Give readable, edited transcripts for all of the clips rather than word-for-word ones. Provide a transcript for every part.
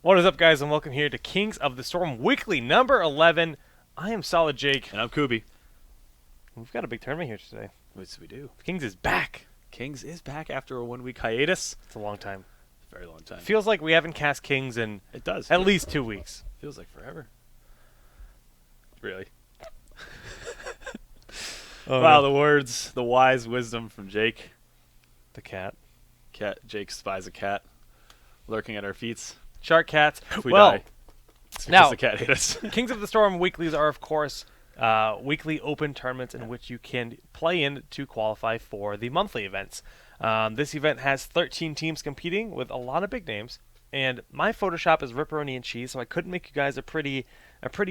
What is up, guys, and welcome here to Kings of the Storm Weekly number 11. I am Solid Jake. And I'm Kubi. We've got a big tournament here today. Yes, we do. Kings is back. Kings is back after a 1 week hiatus. It's a long time. Very long time. Feels like we haven't cast Kings in It does. at least 2 weeks. Feels like forever. Really. Oh, wow, no. the words, the wise wisdom from Jake. The cat. Jake spies a cat lurking at our feet. Shark cats. If we Well, die, it's now- because the cat hit us. Kings of the Storm Weeklies are, of course, weekly open tournaments in which you can play in to qualify for the monthly events. This event has 13 teams competing with a lot of big names, and my Photoshop is Ripperoni and Cheese, so I couldn't make you guys a pretty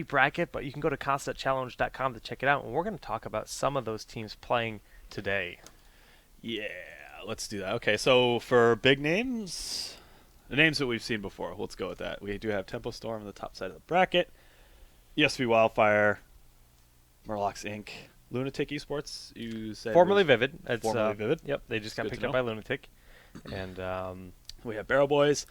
bracket, but you can go to KotS.challenge.com to check it out, and we're going to talk about some of those teams playing today. Yeah, let's do that. Okay, so for big names, the names that we've seen before, let's go with that. We do have Tempo Storm on the top side of the bracket, ESV Wildfire, Murlocs Inc., Lunatic Esports, you said. Formerly Vivid. It's, formerly Vivid. Yep, they just got Good picked to up know. by Lunatic. And We have Barrel Boys,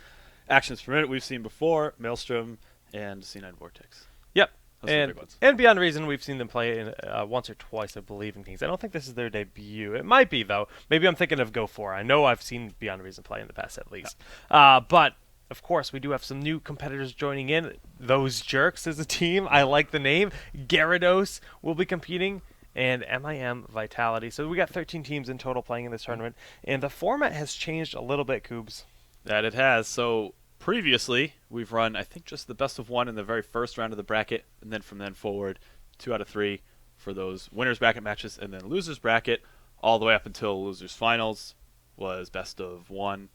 Actions Per Minute we've seen before, Maelstrom, and C9 Vortex. yep. Those are the And, big ones. and Beyond Reason, we've seen them play in, once or twice, I believe, in Kings. I don't think this is their debut. It might be, though. Maybe I'm thinking of Go 4. I know I've seen Beyond Reason play in the past, at least. But, of course, we do have some new competitors joining in. Those Jerks is a team. I like the name. Gyarados will be competing, and MIM Vitality. So we got 13 teams in total playing in this tournament. And the format has changed a little bit, Coobs. That it has. So previously, we've run, I think, just the best of one in the very first round of the bracket, and then from then forward, 2 out of 3 for those winners bracket matches, and then losers bracket, all the way up until losers finals was best of 1,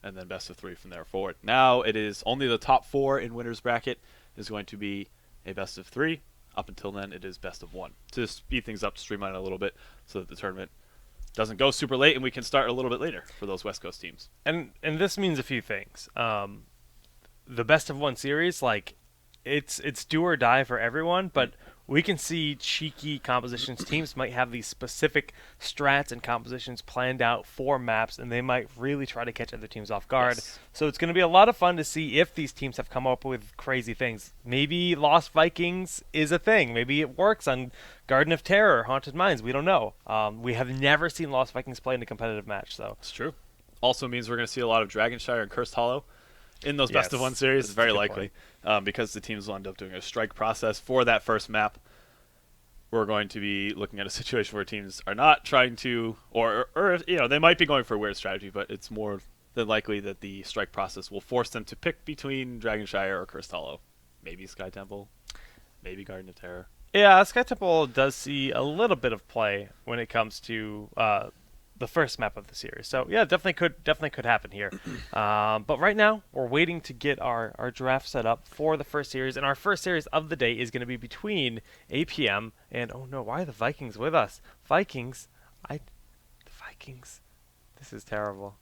and then best of 3 from there forward. Now it is only the top 4 in winners bracket is going to be a best of 3. Up until then, it is best of 1 to speed things up, streamline it a little bit, so that the tournament doesn't go super late, and we can start a little bit later for those West Coast teams. And this means a few things. The best of one series, like it's do or die for everyone, but we can see cheeky compositions. Teams might have these specific strats and compositions planned out for maps, and they might really try to catch other teams off guard. Yes. So it's going to be a lot of fun to see if these teams have come up with crazy things. Maybe Lost Vikings is a thing. Maybe it works on Garden of Terror, Haunted Mines. We don't know. We have never seen Lost Vikings play in a competitive match, so It's true. Also means we're going to see a lot of Dragonshire and Cursed Hollow in those best of Yes, one series. that's It's a very good likely because the teams will end up doing a strike process for that first map. We're going to be looking at a situation where teams are not trying to, or they might be going for a weird strategy, but it's more than likely that the strike process will force them to pick between Dragonshire or Cursed Hollow. Maybe Sky Temple, maybe Garden of Terror. yeah, Sky Temple does see a little bit of play when it comes to the first map of the series. So yeah, definitely could happen here. But right now, we're waiting to get our draft set up for the first series, and our first series of the day is going to be between APM and oh no, why are the Vikings with us? Vikings. This is terrible.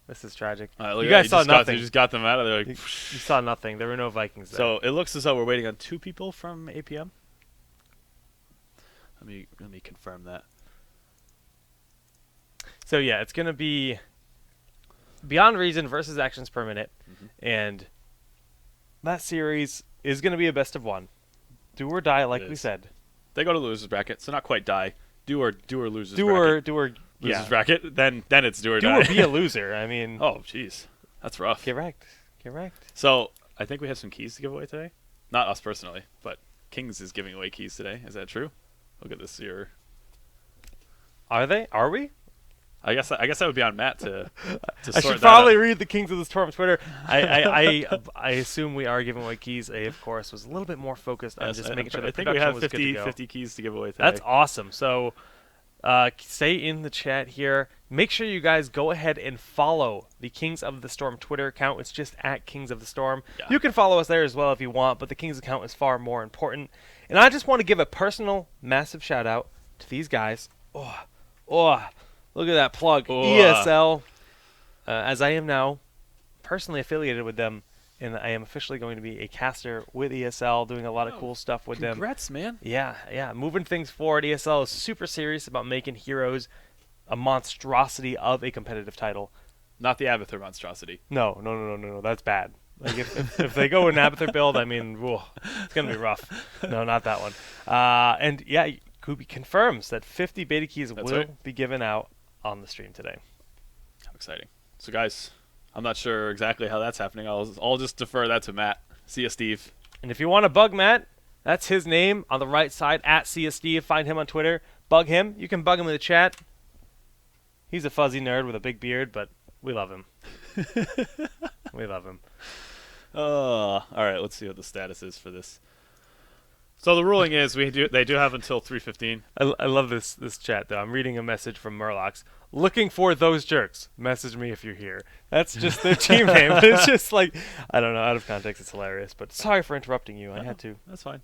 This is tragic. Look You at guys that, saw nothing. You just got them out of there. You saw nothing. There were no Vikings there. So it looks as though we're waiting on 2 people from APM. Let me confirm that. So yeah, it's going to be Beyond Reason versus Actions Per Minute, and that series is going to be a best of 1. Do or die, like It we is. said. They go to losers bracket, so not quite die. Do or losers Do bracket. or Losers yeah. bracket, then it's do or Do die. or be a loser. I mean, Oh, jeez. That's rough. get wrecked. So, I think we have some keys to give away today. Not us personally, but Kings is giving away keys today. Is that true? Look at this here. Are they? Are we? I guess that would be on Matt to I sort should that probably out. read the Kings of the Storm Twitter. I assume we are giving away keys. A, of course, was a little bit more focused on Yes, just making sure the I think we production have was good to go. 50 keys to give away today. That's awesome. So stay in the chat here. Make sure you guys go ahead and follow the Kings of the Storm Twitter account. It's just at Kings of the Storm. Yeah. You can follow us there as well if you want, but the Kings account is far more important. And I just want to give a personal, massive shout out to these guys. Oh, look at that plug. Oh. ESL, as I am now personally affiliated with them, and I am officially going to be a caster with ESL, doing a lot of cool stuff with them. Congrats, man. Yeah, moving things forward. ESL is super serious about making Heroes a monstrosity of a competitive title. Not the Abathur monstrosity. No, that's bad. Like if they go Abathur build, I mean, whoa, it's gonna be rough. No, not that one. And yeah, Kubi confirms that 50 beta keys That's will right. be given out on the stream today. How exciting. So, guys, I'm not sure exactly how that's happening. I'll just defer that to Matt. See ya, Steve. And if you want to bug Matt, that's his name on the right side, at CSD. Find him on Twitter. Bug him. You can bug him in the chat. He's a fuzzy nerd with a big beard, but we love him. We love him. All right, let's see what the status is for this. So the ruling is they do have until 3:15. I love this chat, though. I'm reading a message from Murlocs. Looking for those jerks. Message me if you're here. That's just their team name. It's just like, I don't know. Out of context, it's hilarious. But sorry for interrupting you. I had to. That's fine.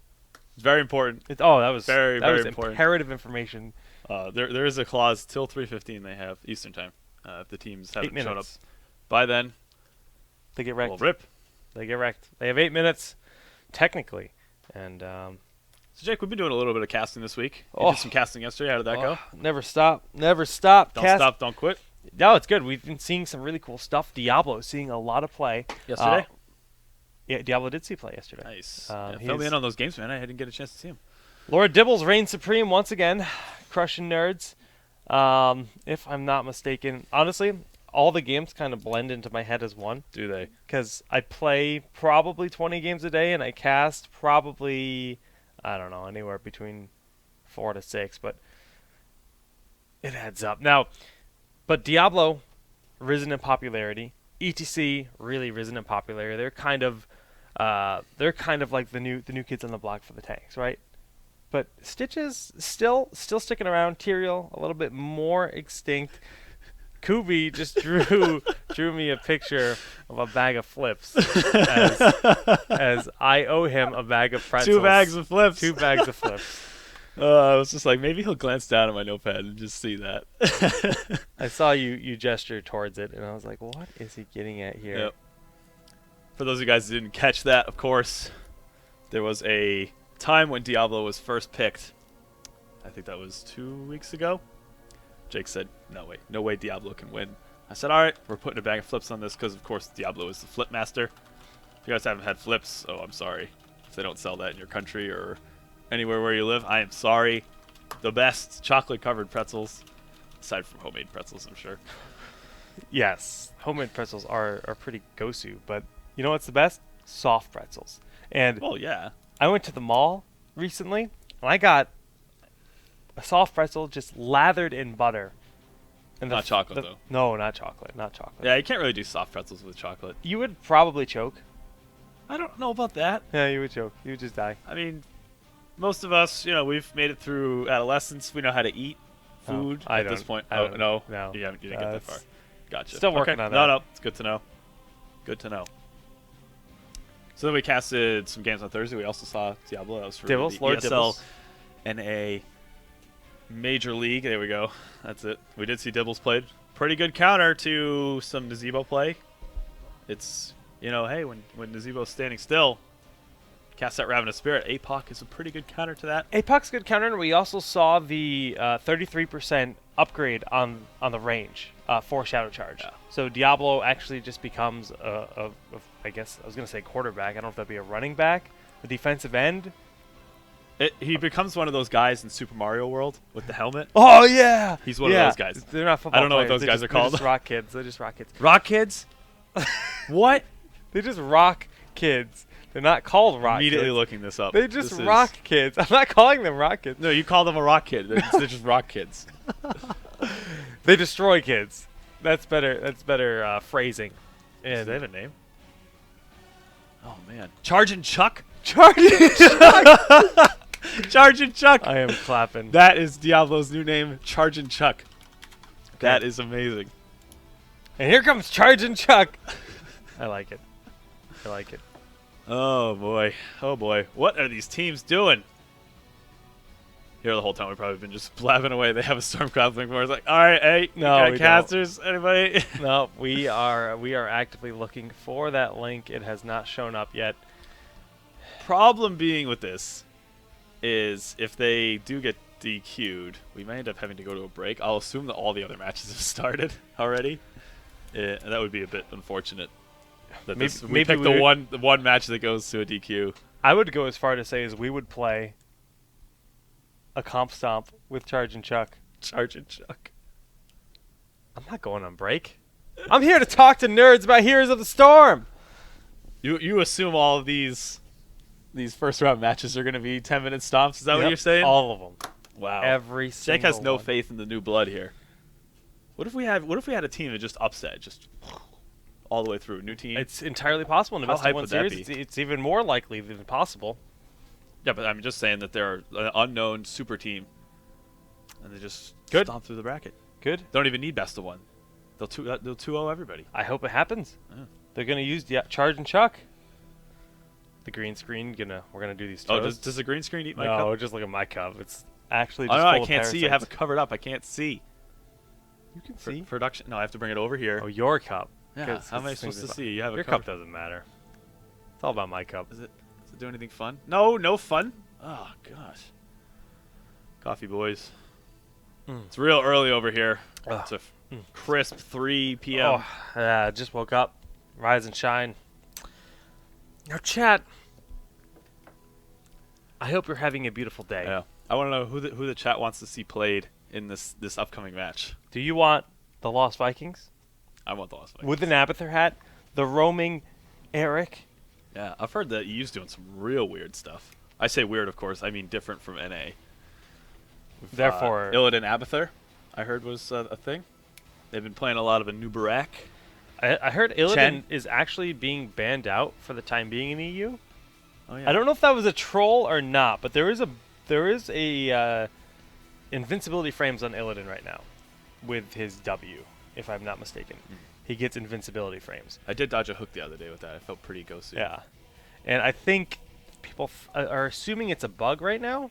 It's very important. That was Very, that very was important. imperative information. There is a clause till 3:15 they have Eastern time. If the teams 8 haven't shown up minutes. by then, They get wrecked. we'll rip. They get wrecked. They have 8 minutes, technically. And So Jake, we've been doing a little bit of casting this week. You Oh. did some casting yesterday. How did that go? never stop. Never stop. Don't stop, don't quit. No, it's good. We've been seeing some really cool stuff. Diablo seeing a lot of play. Yesterday? Yeah, Diablo did see play yesterday. Nice. Um, Fill me he's- in on those games, man. I didn't get a chance to see them. Lord Dibbles reigns supreme once again, crushing nerds. If I'm not mistaken, honestly, all the games kind of blend into my head as one. Do they? Because I play probably 20 games a day, and I cast probably, I don't know, anywhere between 4 to 6, but it adds up. Now, but Diablo, risen in popularity. ETC, really risen in popularity. They're kind of like the new kids on the block for the tanks, right? But Stitches still sticking around. Tyrael a little bit more extinct. Kubi just drew me a picture of a bag of flips as I owe him a bag of pretzels. 2 bags of flips. 2 bags of flips. I was just like, maybe he'll glance down at my notepad and just see that. I saw you gesture towards it, and I was like, what is he getting at here? Yep. For those of you guys who didn't catch that, of course, there was a time when Diablo was first picked. I think that was 2 weeks ago. Jake said, no way Diablo can win. I said, all right, we're putting a bag of flips on this because, of course, Diablo is the flip master. If you guys haven't had flips, oh, I'm sorry. If they don't sell that in your country or anywhere where you live, I am sorry. The best chocolate-covered pretzels, aside from homemade pretzels, I'm sure. Yes, homemade pretzels are pretty go-to, but you know what's the best? Soft pretzels. And Well, yeah. I went to the mall recently, and I got a soft pretzel just lathered in butter. And Not chocolate, though. No, not chocolate. Not chocolate. Yeah, you can't really do soft pretzels with chocolate. You would probably choke. I don't know about that. Yeah, you would choke. You would just die. I mean, most of us, we've made it through adolescence. We know how to eat food I at this don't. point. I Oh, don't. no? No. You didn't get that It's far. Gotcha. still working Okay. on No, that. no. It's good to know. Good to know. So then we casted some games on Thursday. We also saw Diablo. That was for Dibbles, the Lord ESL Dibbles. and a Major League. There we go. That's it. We did see Dibbles played. Pretty good counter to some Nazebo play. It's, hey, when Nazebo's standing still, cast that Ravenous Spirit. APOC is a pretty good counter to that. APOC's good counter, and we also saw the 33% upgrade on the range for Shadow Charge. Yeah. So Diablo actually just becomes I guess I was gonna say quarterback. I don't know if that'd be a running back, a defensive end. He becomes one of those guys in Super Mario World with the helmet. Oh yeah, He's one of those guys. They're not football I don't know what players. those guys are They're called. just rock kids. They're just rock kids. Rock Kids? What? They just rock kids. They're not called rock Immediately kids. looking this up. They just This is- rock kids. I'm not calling them rock kids. No, you call them a rock kid. They're just rock kids. They destroy kids. That's better. That's better phrasing. Do And they have a name? Oh, man. Chargin' Chuck? Charging. Chargin' Chuck! I am clapping. That is Diablo's new name, Chargin' Chuck. That is amazing. And here comes Charging Chuck. I like it. I like it. Oh, boy. Oh, boy. What are these teams doing? Here the whole time we've probably been just blabbing away. They have a Stormcloud thing for us. Like, all right, hey, No, you got we casters? Anybody? No, we are actively looking for that link. It has not shown up yet. Problem being with this is if they do get DQ'd, we may end up having to go to a break. I'll assume that all the other matches have started already. And that would be a bit unfortunate. that Maybe, we maybe picked we would, the one match that goes to a DQ. I would go as far to say as we would play a comp stomp with Charge and Chuck. Charge and Chuck. I'm not going on break. I'm here to talk to nerds about Heroes of the Storm. You assume all of these first round matches are going to be 10-minute stomps? Is that what you're saying? All of them. Wow. Every single Jake has no one. faith in the new blood here. What if we had a team that just upset, just all the way through, new team? It's entirely possible in the How best of hype one would that series. be? It's even more likely than possible. Yeah, but I'm just saying that they're an unknown super team, and they just Good. stomp through the bracket. Good. They don't even need best of one. They'll 2-0 everybody. I hope it happens. Yeah. They're gonna use Charge and Chuck. The green screen we're gonna do these. Oh, toasts. does the green screen eat my no, cup? just look at my cup. It's actually Oh, just no, full I of can't see. You have it parasites. covered up. I can't see. You can see. Production. No, I have to bring it over here. Oh, your cup. Yeah, 'Cause how am I these things supposed to are- see? You have Your it cup covered. doesn't matter. It's all about my cup. Does it do anything fun? No, no fun. Oh gosh. Coffee boys. It's real early over here. Ugh. It's a crisp 3 p.m. Oh, yeah, just woke up. Rise and shine. Now, chat. I hope you're having a beautiful day. Yeah. I want to know who the chat wants to see played in this upcoming match. Do you want the Lost Vikings I want the Lost Vikings. with an Abathur hat? The roaming Eric? Yeah, I've heard that EU's doing some real weird stuff. I say weird, of course. I mean different from NA. Therefore, Illidan Abathur, I heard was a thing. They've been playing a lot of a new Barak. I heard Illidan Chen? is actually being banned out for the time being in EU. Oh yeah. I don't know if that was a troll or not, but there is a invincibility frames on Illidan right now with his W, if I'm not mistaken. He gets invincibility frames. I did dodge a hook the other day with that. I felt pretty ghosty. Yeah, and I think people are assuming it's a bug right now,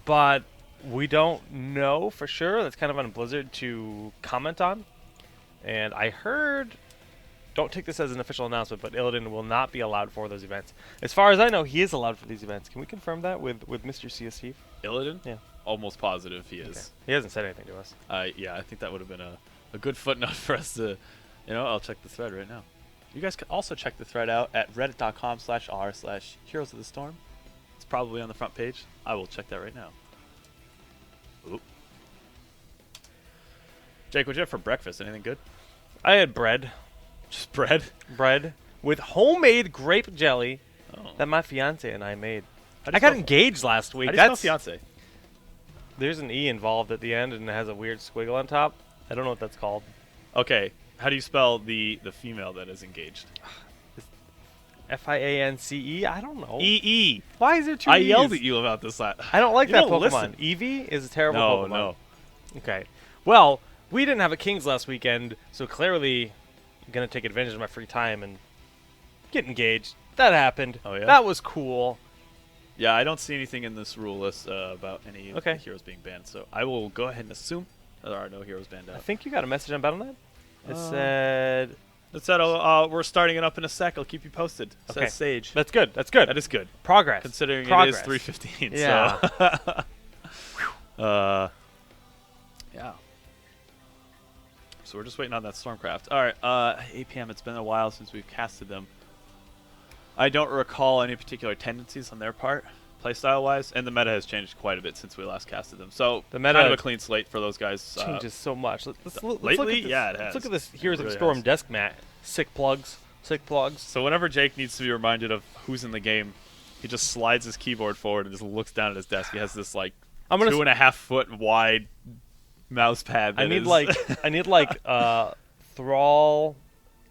but we don't know for sure. That's kind of on Blizzard to comment on. And I heard, don't take this as an official announcement, but Illidan will not be allowed for those events. As far as I know, he is allowed for these events. Can we confirm that with Mr. CS Steve? Illidan? Yeah. Almost positive he is. Okay. He hasn't said anything to us. Yeah, I think that would have been a good footnote for us to, I'll check the thread right now. You guys can also check the thread out at reddit.com/r/Heroes of the Storm. It's probably on the front page. I will check that right now. Oop. Jake, what'd you have for breakfast? Anything good? I had bread. Just bread? Bread with homemade grape jelly Oh. that my fiance and I made. How do I you got spell- engaged last week. How do you spell That's fiance? There's an E involved at the end and it has a weird squiggle on top. I don't know what that's called. Okay. How do you spell the female that is engaged? Fiance? I don't know. E-E. Why is there two I E's? yelled at you about this last. I don't like You that don't Pokemon. listen. Eevee is a terrible No, Pokemon. no. Okay. Well, we didn't have a Kings last weekend, so clearly I'm going to take advantage of my free time and get engaged. That happened. Oh, yeah? That was cool. Yeah, I don't see anything in this rule list about any of Okay. the heroes being banned, so I will go ahead and assume that there are no heroes banned I out. think you got a message on Battle.net. It said... It said, we're starting it up in a sec. I'll keep you posted. It Okay. says Sage. That's good. That's good. That is good, progress. considering Progress. it is 3:15. Yeah. So. Yeah. So we're just waiting on that Stormcraft. All right, APM. It's been a while since we've casted them. I don't recall any particular tendencies on their part, playstyle-wise, and the meta has changed quite a bit since we last casted them. So The meta kind of a clean slate for those guys. Changes so much. Let's look lately, at this. yeah, it Let's has. look at this It Heroes of really the Storm has. desk mat. Sick plugs. Sick plugs. So whenever Jake needs to be reminded of who's in the game, he just slides his keyboard forward and just looks down at his desk. He has this like I'm gonna 2.5 foot wide mouse pad. I that need is- like Thrall,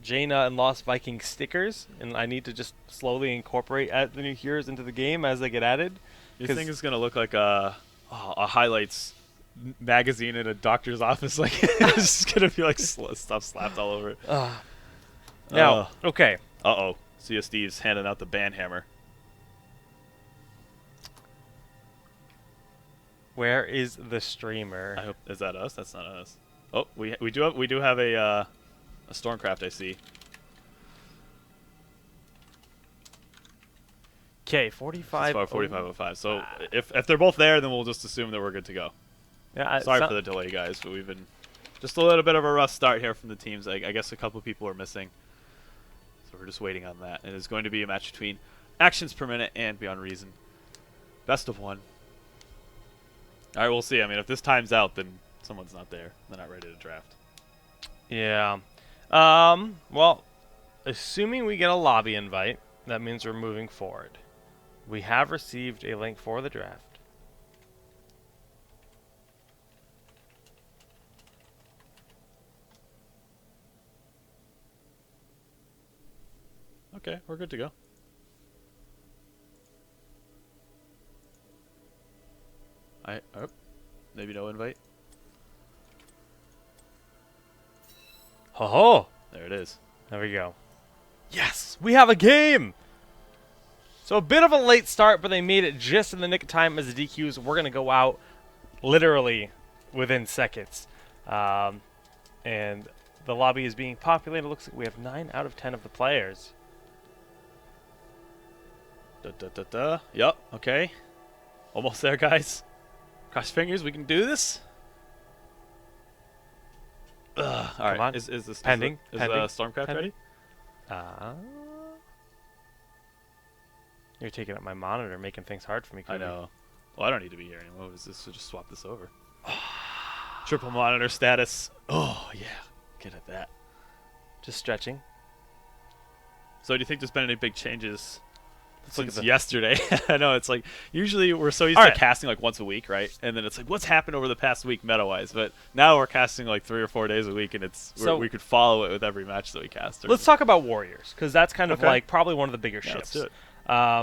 Jaina, and Lost Viking stickers, and I need to just slowly incorporate the new heroes into the game as they get added. This 'cause- thing is gonna look like a highlights magazine in a doctor's office. Like it's just gonna be like stuff slapped all over it. Now, okay. Uh-oh. See Steve's handing out the band hammer. Where is the streamer? I hope is that us? That's not us. Oh, we do have a Stormcraft. I see. Okay, 45. It's 4505. So if they're both there, then we'll just assume that we're good to go. Yeah, Sorry for the delay, guys, but we've been Just a little bit of a rough start here from the teams. I guess a couple people are missing. So we're just waiting on that. And it's going to be a match between actions per minute and Beyond Reason. Best of 1. All right, we'll see. I mean, if this times out, then someone's not there. They're not ready to draft. Yeah. Well, assuming we get a lobby invite, that means we're moving forward. We have received a link for the draft. Okay, we're good to go. Oh, maybe no invite. Ho ho! There it is. There we go. Yes, we have a game! So a bit of a late start, but they made it just in the nick of time as the DQs. We're going to go out literally within seconds. And the lobby is being populated. It looks like we have 9 out of 10 of the players. Yup, okay. Almost there, guys. Cross fingers, we can do this. All right, on. is this Pending. Is Pending. Stormcraft Pending. ready? You're taking up my monitor, making things hard for me. I know. Well, I don't need to be here anymore. Is this? So just swap this over. Triple monitor status. Oh yeah, get at that. Just stretching. So do you think there's been any big changes since at yesterday? I know it's like usually we're so used to casting like once a week, right? And then it's like what's happened over the past week meta-wise, but now we're casting like 3 or 4 days a week, and we could follow it with every match that we cast. Let's talk about Warriors, because that's kind of like probably one of the bigger shifts. Let's do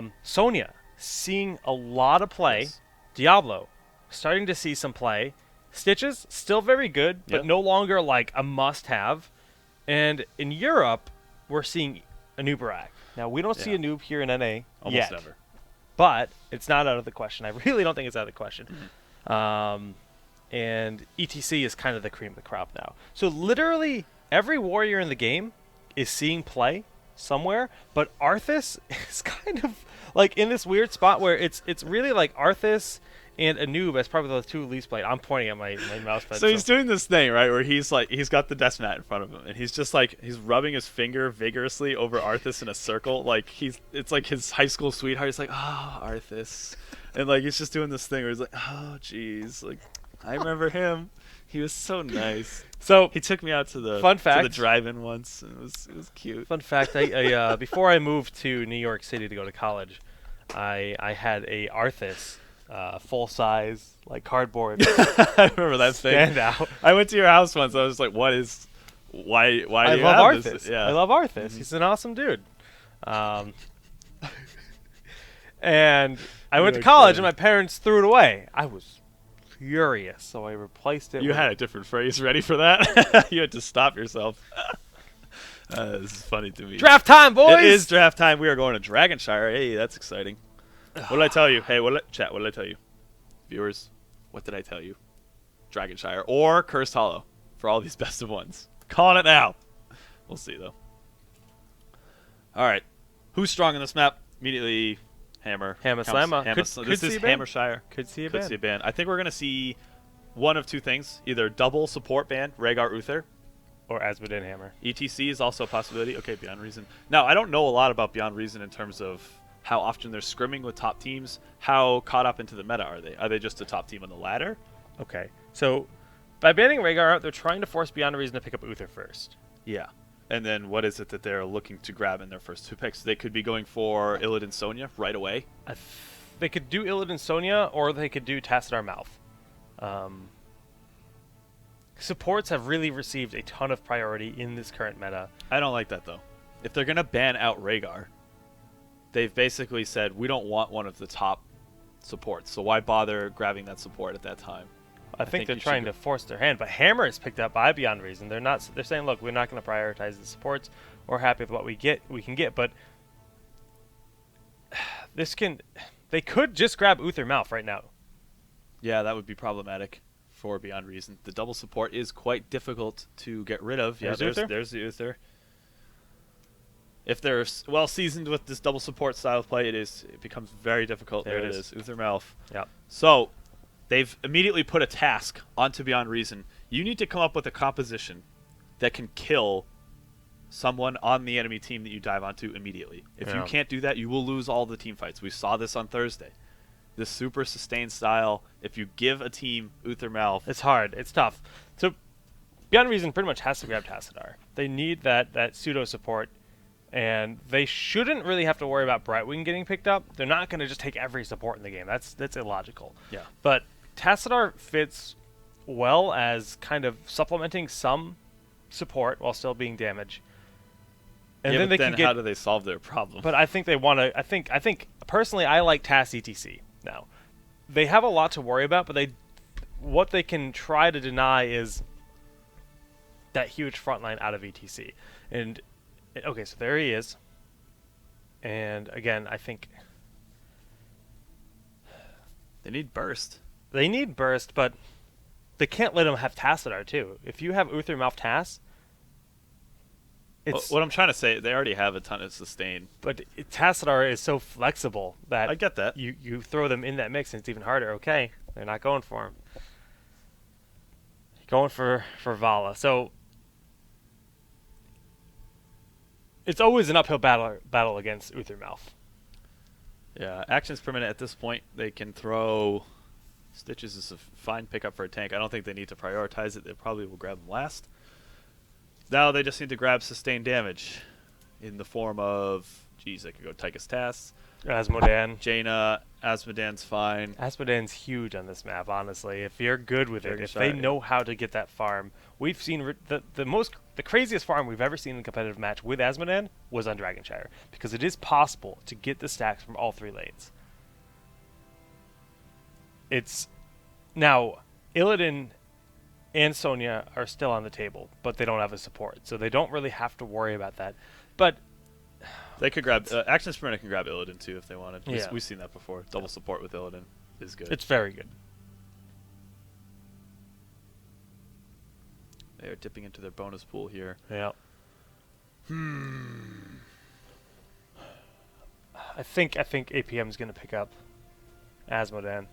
it. Sonya, seeing a lot of play. Yes. Diablo, starting to see some play. Stitches, still very good, but no longer like a must-have. And in Europe, we're seeing a Nubarak. Now, we don't see a noob here in NA Almost yet, never. but it's not out of the question. I really don't think it's out of the question. And ETC is kind of the cream of the crop now. So literally every warrior in the game is seeing play somewhere, but Arthas is kind of like in this weird spot where it's really like Arthas and Anub as probably the 2 least played. I'm pointing at my mouse pad. So he's doing this thing, right, where he's got the death mat in front of him, and he's just like, he's rubbing his finger vigorously over Arthas in a circle, like it's like his high school sweetheart. He's like, oh, Arthas, and like he's just doing this thing where he's like, oh, jeez, like I remember him. He was so nice. So he took me out to the to the drive-in once, and it was cute. Fun fact: I before I moved to New York City to go to college, I had a Arthas. Full size, like cardboard. I remember that thing. Out. I went to your house once. I was like, "Why do you love have Arthas. this?" Yeah. I love Arthas. He's an awesome dude. And I went to college, and my parents threw it away. I was furious, so I replaced it. You had a different phrase ready for that. You had to stop yourself. This is funny to me. Draft time, boys! It is draft time. We are going to Dragonshire. Hey, that's exciting. What did I tell you? Hey, chat, what did I tell you? Viewers, what did I tell you? Dragonshire or Cursed Hollow for all these best of ones. Calling it now. We'll see, though. All right. Who's strong in this map? Immediately, Hammer. Slamma. This is Hammershire. Could see a ban. Could see a ban. I think we're going to see one of 2 things. Either double support ban, Rhaegar Uther. Or Asmodee Hammer. ETC is also a possibility. Okay, Beyond Reason. Now, I don't know a lot about Beyond Reason in terms of how often they're scrimming with top teams. How caught up into the meta are they? Are they just a top team on the ladder? Okay, so by banning Rhaegar out, they're trying to force Beyond Reason to pick up Uther first. Yeah. And then what is it that they're looking to grab in their first 2 picks? They could be going for Illidan Sonya right away. They could do Illidan Sonya, or they could do Tassadar Mouth. Supports have really received a ton of priority in this current meta. I don't like that, though. If they're going to ban out Rhaegar, they've basically said, we don't want one of the top supports, so why bother grabbing that support at that time? I think they're trying to force their hand, but Hammer is picked up by Beyond Reason. They're saying, look, we're not going to prioritize the supports. We're happy with what we can get, but they could just grab Uther Mouth right now. Yeah, that would be problematic for Beyond Reason. The double support is quite difficult to get rid of. There's the Uther. If they're well seasoned with this double support style of play, it becomes very difficult. There it is. Uther Mouth. Yep. So they've immediately put a task onto Beyond Reason. You need to come up with a composition that can kill someone on the enemy team that you dive onto immediately. If you can't do that, you will lose all the team fights. We saw this on Thursday. This super sustained style, if you give a team Uther Malf... It's hard. It's tough. So Beyond Reason pretty much has to grab Tassadar. They need that pseudo support, and they shouldn't really have to worry about Brightwing getting picked up. They're not going to just take every support in the game. That's illogical. Yeah. But Tassadar fits well as kind of supplementing some support while still being damage. And then they can get, how do they solve their problem? But I think they want to. I think personally, I like TAS ETC now. They have a lot to worry about, but what they can try to deny is that huge front line out of ETC. And okay, so there he is. And again, I think they need burst. They need burst, but they can't let him have Tassadar too. If you have Uther Malf Tas, it's what I'm trying to say, they already have a ton of sustain. But Tassadar is so flexible that I get that. You throw them in that mix and it's even harder. Okay, they're not going for him. Going for Vala. So it's always an uphill battle against Uther Malf. Yeah, actions per minute at this point, they can throw Stitches is a fine pickup for a tank. I don't think they need to prioritize it. They probably will grab them last. Now they just need to grab sustained damage in the form of, geez, they could go Tychus Tas, Asmodan. Jaina, Asmodan's fine. Asmodan's huge on this map, honestly. If you're good with it, if shot, they know how to get that farm. We've seen the craziest farm we've ever seen in a competitive match with Asmodan was on Dragonshire, because it is possible to get the stacks from all 3 lanes. It's now Illidan and Sonya are still on the table, but they don't have a support, so they don't really have to worry about that. But they could grab Actions per minute can grab Illidan too if they wanted. Yeah. We've seen that before. Double support with Illidan is good. It's very good. They are dipping into their bonus pool here. Yeah. I think APM is going to pick up Asmodan.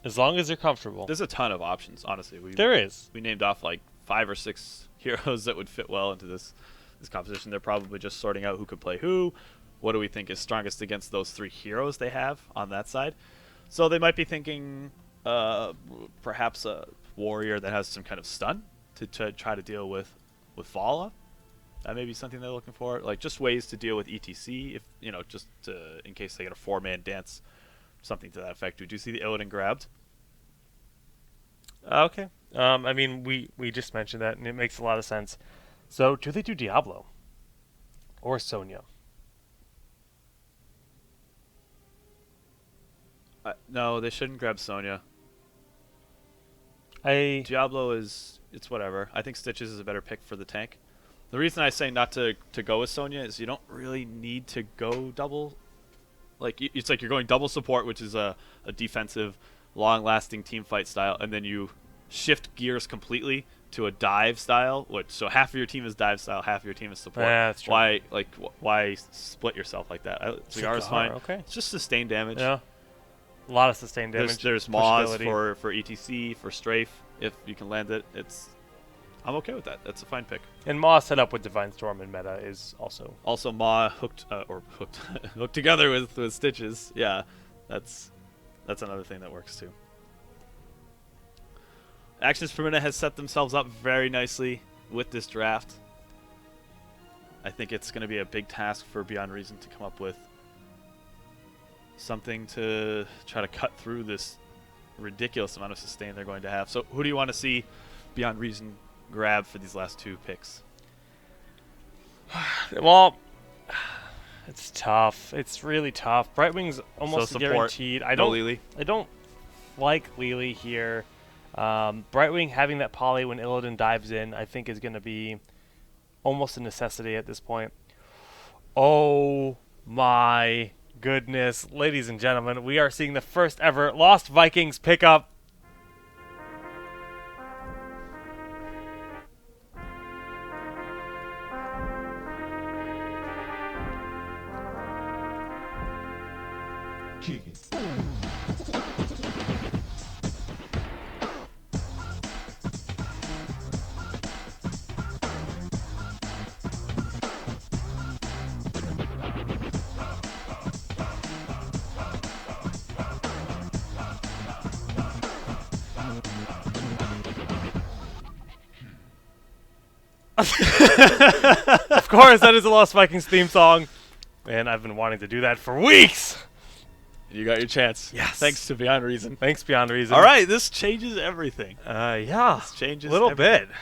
As long as they're comfortable. There's a ton of options, honestly. There is. We named off like 5 or 6 heroes that would fit well into this composition. They're probably just sorting out who could play who. What do we think is strongest against those 3 heroes they have on that side? So they might be thinking perhaps a warrior that has some kind of stun to try to deal with Vala. That may be something they're looking for. Like just ways to deal with ETC, if just in case they get a 4-man dance. Something to that effect. Did you see the Illidan grabbed? Okay. I mean, we just mentioned that, and it makes a lot of sense. So, do they do Diablo? Or Sonya? No, they shouldn't grab Sonya. Diablo it's whatever. I think Stitches is a better pick for the tank. The reason I say not to go with Sonya is you don't really need to go double. Like it's like you're going double support, which is a defensive, long-lasting team fight style, and then you shift gears completely to a dive style. So half of your team is dive style, half of your team is support. Yeah, that's true. Why split yourself like that? Cigar is fine. Okay. It's just sustained damage. Yeah. A lot of sustained damage. There's Maws for ETC, for Strafe. If you can land it, I'm okay with that. That's a fine pick. And Maw set up with Divine Storm in meta is also Maw hooked together with Stitches. Yeah, that's another thing that works too. Actions per minute has set themselves up very nicely with this draft. I think it's going to be a big task for Beyond Reason to come up with something to try to cut through this ridiculous amount of sustain they're going to have. So who do you want to see Beyond Reason grab for these last 2 picks? Well, it's tough. It's really tough. Brightwing's almost so guaranteed. I don't like Lily here. Brightwing having that poly when Illidan dives in, I think is going to be almost a necessity at this point. Oh my goodness, ladies and gentlemen, we are seeing the first ever Lost Vikings pickup. Of course, that is the Lost Vikings theme song. And I've been wanting to do that for weeks. You got your chance. Yes. Thanks to Beyond Reason. Thanks, Beyond Reason. All right, this changes everything. Yeah. This changes a little everything. bit.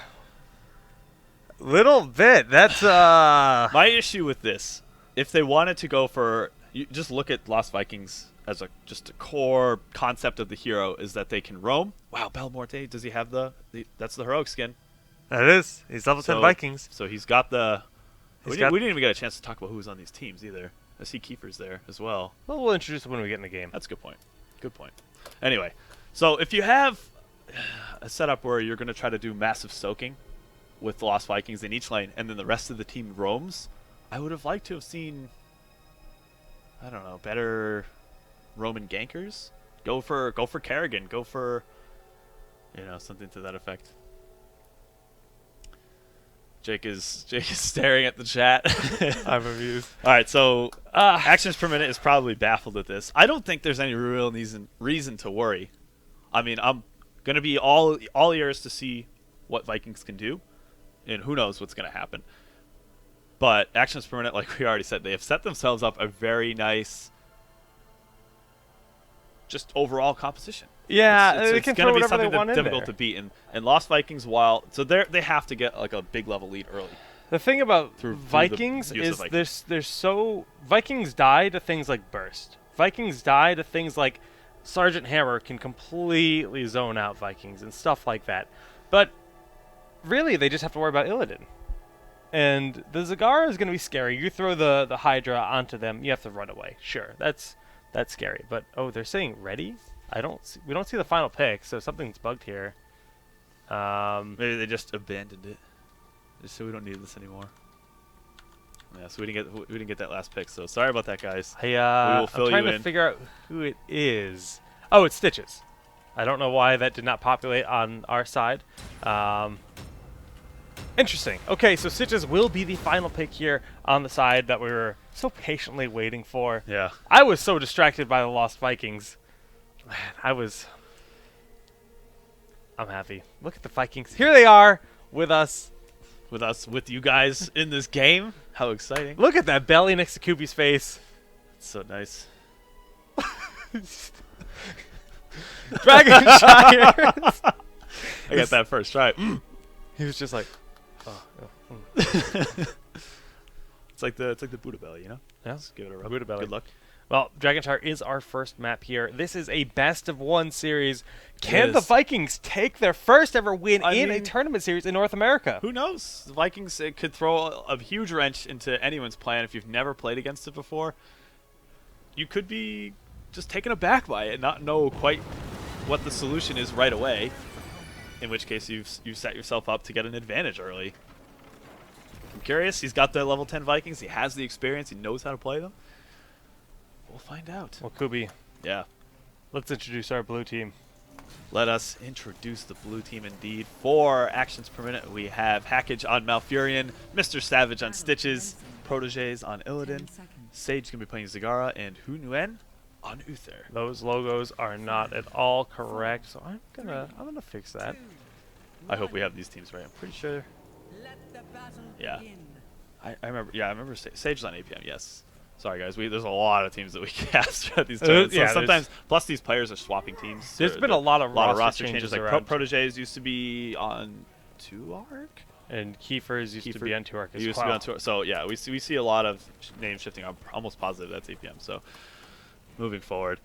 Little bit. That's My issue with this, if they wanted to go for, you just look at Lost Vikings as just a core concept of the hero is that they can roam. Wow, Belmorte, does he have that's the heroic skin? That is. He's level 10 Vikings. So he's got the. We got- didn't even get a chance to talk about who was on these teams either. I see Kiefer's there as well. Well, we'll introduce him when we get in the game. That's a good point. Good point. Anyway, so if you have a setup where you're going to try to do massive soaking with the Lost Vikings in each lane, and then the rest of the team roams, I would have liked to have seen, I don't know, better Roman gankers. Go for Kerrigan. Go for, something to that effect. Jake is staring at the chat. I'm amused. All right, so actions per minute is probably baffled at this. I don't think there's any real reason to worry. I mean, I'm gonna be all ears to see what Vikings can do, and who knows what's gonna happen. But actions per minute, like we already said, they have set themselves up a very nice, just overall composition. Yeah, they it's can going throw to be whatever something they want that's in difficult there. to beat, and Lost Vikings, they have to get like a big level lead early. The thing about Through the Vikings use is of Vikings. there's so Vikings die to things like Burst. Vikings die to things like Sergeant Hammer can completely zone out Vikings and stuff like that. But really, they just have to worry about Illidan. And the Zagara is going to be scary. You throw the Hydra onto them, you have to run away. Sure, that's scary. But they're saying ready. We don't see the final pick, so something's bugged here. Maybe they just abandoned it. Just so we don't need this anymore. Yeah, so we didn't get that last pick. So sorry about that, guys. We will fill I'm trying you to in. figure out who it is. Oh, it's Stitches. I don't know why that did not populate on our side. Interesting. Okay, so Stitches will be the final pick here on the side that we were so patiently waiting for. Yeah. I was so distracted by the Lost Vikings. Man, I'm happy. Look at the Vikings. Here they are with us. With you guys in this game. How exciting. Look at that belly next to Kubi's face. It's so nice. Dragon Shires. I got that first try. He was just like, It's like the Buddha belly, you know? Yeah. Just give it a rub. Buddha belly. Good luck. Well, Dragonshire is our first map here. This is a best-of-1 series. Can It the is. Vikings take their first ever win I in a mean, tournament series in North America? Who knows? The Vikings could throw a huge wrench into anyone's plan if you've never played against it before. You could be just taken aback by it, not know quite what the solution is right away. In which case, you've set yourself up to get an advantage early. I'm curious. He's got the level 10 Vikings. He has the experience. He knows how to play them. We'll find out. Well, Kubi, Yeah. let's introduce our blue team. Let us introduce the blue team indeed. 4 actions per minute. We have Hackage on Malfurion, Mr. Savage on Stitches, Proteges on Illidan, Sage going to be playing Zagara, and Hu Nguyen on Uther. Those logos are not at all correct, so I'm gonna fix that. I hope we have these teams right. I'm pretty sure. Yeah. I remember Sage's on APM, yes. Sorry, guys. There's a lot of teams that we cast throughout these tournaments. yeah, So sometimes, plus these players are swapping teams. There's been a lot of roster changes Like around. Proteges used to be on 2-arc. And Kiefer's used to be on 2-arc as He used well. to be on tour. So yeah, we see a lot of name shifting. I'm almost positive that's APM. So moving forward,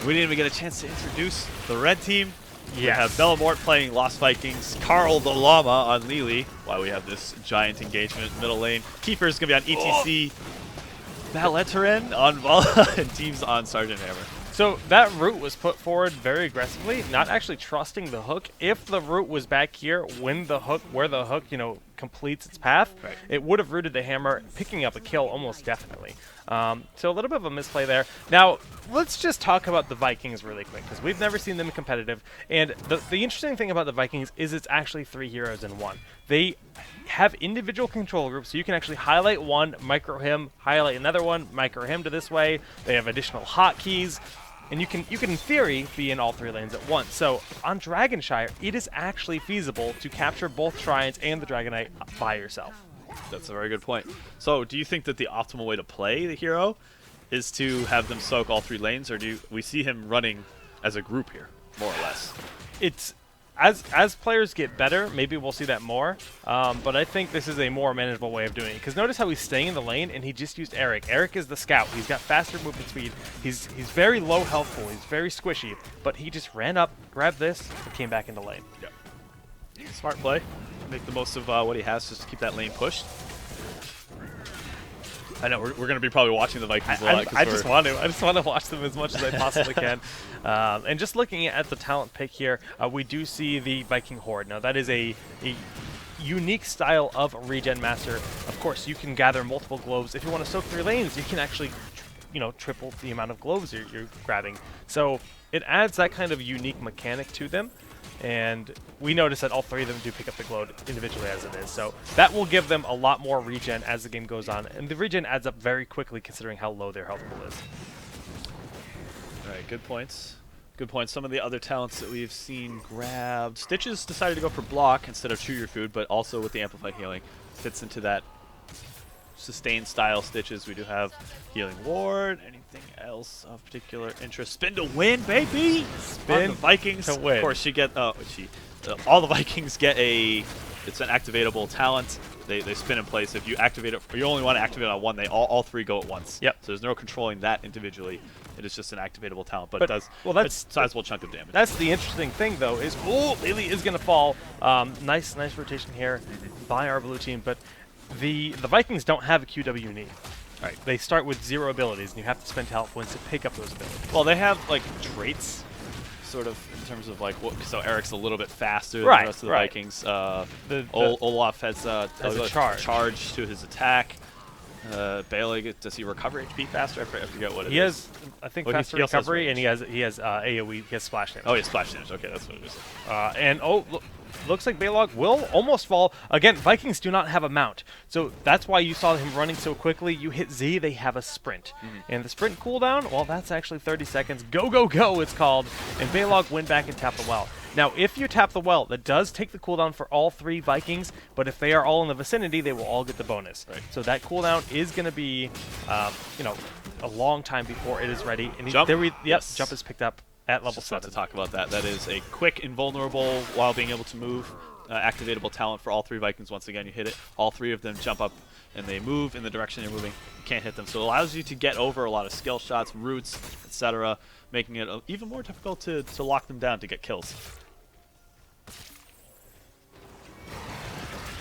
we didn't even get a chance to introduce the red team. We have Bellamort playing Lost Vikings, Carl the Llama on Lili, while we have this giant engagement middle lane. Kiefer's going to be on ETC, Valetarin on Vala, and teams on Sergeant Hammer. So that route was put forward very aggressively, not actually trusting the hook. If the route was back here where the hook, completes its path, Right. it would have rooted the hammer, picking up a kill almost definitely. So a little bit of a misplay there. Now, let's just talk about the Vikings really quick, because we've never seen them competitive. And the interesting thing about the Vikings is it's actually 3 heroes in one. They have individual control groups, so you can actually highlight one, micro him, highlight another one, micro him to this way. They have additional hotkeys. and you can in theory be in all 3 lanes at once. So on Dragonshire, it is actually feasible to capture both Shrines and the Dragonite by yourself. That's a very good point. So do you think that the optimal way to play the hero is to have them soak all 3 lanes, or do we see him running as a group here, more or less? It's as players get better, maybe we'll see that more. But I think this is a more manageable way of doing it. Because notice how he's staying in the lane, and he just used Eric. Eric is the scout. He's got faster movement speed. He's very low health pool. He's very squishy. But he just ran up, grabbed this, and came back into lane. Yep. Smart play. Make the most of what he has just to keep that lane pushed. I know we're going to be probably watching the Vikings a lot. I just want to watch them as much as I possibly can. And just looking at the talent pick here, we do see the Viking Horde. Now that is a unique style of regen master. Of course, you can gather multiple globes. If you want to soak 3 lanes, you can actually, triple the amount of globes you're grabbing. So it adds that kind of unique mechanic to them. And we notice that all 3 of them do pick up the globe individually as it is. So that will give them a lot more regen as the game goes on. And the regen adds up very quickly considering how low their health pool is. All right, good points. Good points. Some of the other talents that we've seen grabbed. Stitches decided to go for block instead of chew your food, but also with the amplified healing. Fits into that sustained style Stitches. We do have healing ward. Anything else of particular interest? Spin to win, baby! Spin on the Vikings to win. Of course, all the Vikings get it's an activatable talent. They spin in place. If you activate it, or you only want to activate it on one, all 3 go at once. Yep. So there's no controlling that individually. It is just an activatable talent, but it does that's a sizable chunk of damage. That's the interesting thing, though, is Lily is going to fall. Nice rotation here by our blue team, but the Vikings don't have a QW need. Right. They start with 0 abilities, and you have to spend talent points to pick up those abilities. Well, they have like traits, sort of in terms of like so Eric's a little bit faster than Right, the rest of the right. Vikings. Olaf has a charge to his attack. Bailey, does he recover HP faster? I forget what it is. He has, I think, faster recovery, and he has AoE, he has splash damage. Oh, he has splash damage. Okay, that's what it is. And looks like Balog will almost fall. Again, Vikings do not have a mount, so that's why you saw him running so quickly. You hit Z, they have a sprint. And the sprint cooldown, well, that's actually 30 seconds. Go, go, go, it's called. And Balog went back and tapped the well. Now, if you tap the well, that does take the cooldown for all 3 Vikings, but if they are all in the vicinity, they will all get the bonus. Right. So that cooldown is going to be, a long time before it is ready. And Jump? Yes. Jump is picked up at level 7. To talk about that. That is a quick, invulnerable, while being able to move, activatable talent for all 3 Vikings. Once again, you hit it. All 3 of them jump up, and they move in the direction you're moving. You can't hit them. So it allows you to get over a lot of skill shots, roots, etc., making it even more difficult to lock them down to get kills.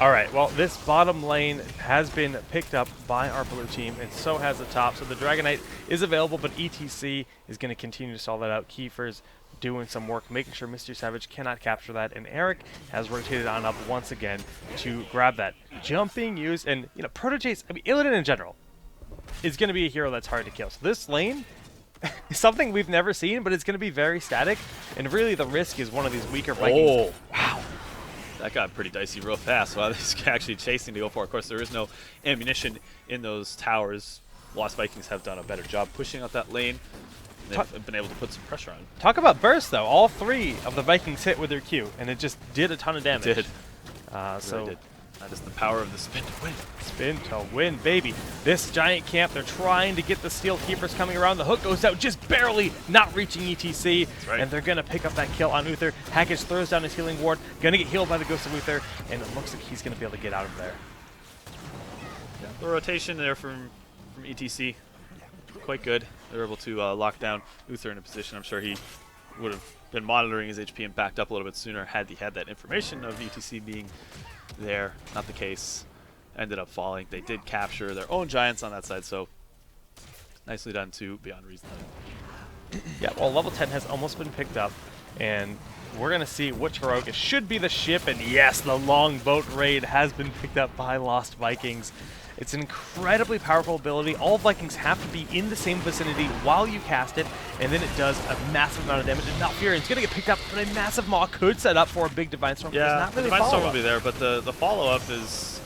Alright, well, this bottom lane has been picked up by our blue team, and so has the top. So the Dragonite is available, but ETC is going to continue to stall that out. Kiefer's doing some work, making sure Mr. Savage cannot capture that, and Eric has rotated on up once again to grab that. Jumping use, and, Protoge's, Illidan in general is going to be a hero that's hard to kill. So this lane is something we've never seen, but it's going to be very static, and really the risk is one of these weaker Vikings. Oh, wow. That got pretty dicey real fast. Wow, he's actually chasing to go for it. Of course, there is no ammunition in those towers. Lost Vikings have done a better job pushing out that lane. They've been able to put some pressure on. Talk about burst, though. All 3 of the Vikings hit with their Q, and it just did a ton of damage. It did. So did. That is the power of the spin to win. Spin to win, baby. This giant camp, they're trying to get the Steel Keepers coming around. The hook goes out, just barely not reaching ETC. Right. And they're going to pick up that kill on Uther. Hackage throws down his healing ward. Going to get healed by the Ghost of Uther. And it looks like he's going to be able to get out of there. Yeah. The rotation there from ETC, quite good. They're able to lock down Uther in a position. I'm sure he would have been monitoring his HP and backed up a little bit sooner had he had that information of ETC being there. Not the case. Ended up falling. They did capture their own giants on that side, so nicely done to Beyond Reason. Yeah, well, level 10 has almost been picked up, and we're going to see which heroic. It should be the ship, and yes, the longboat raid has been picked up by Lost Vikings. It's an incredibly powerful ability. All Vikings have to be in the same vicinity while you cast it, and then it does a massive amount of damage. And Malfurion's going to get picked up, but a massive Maw could set up for a big Divine Storm. Yeah, not really the Divine Storm will be there, but the follow-up is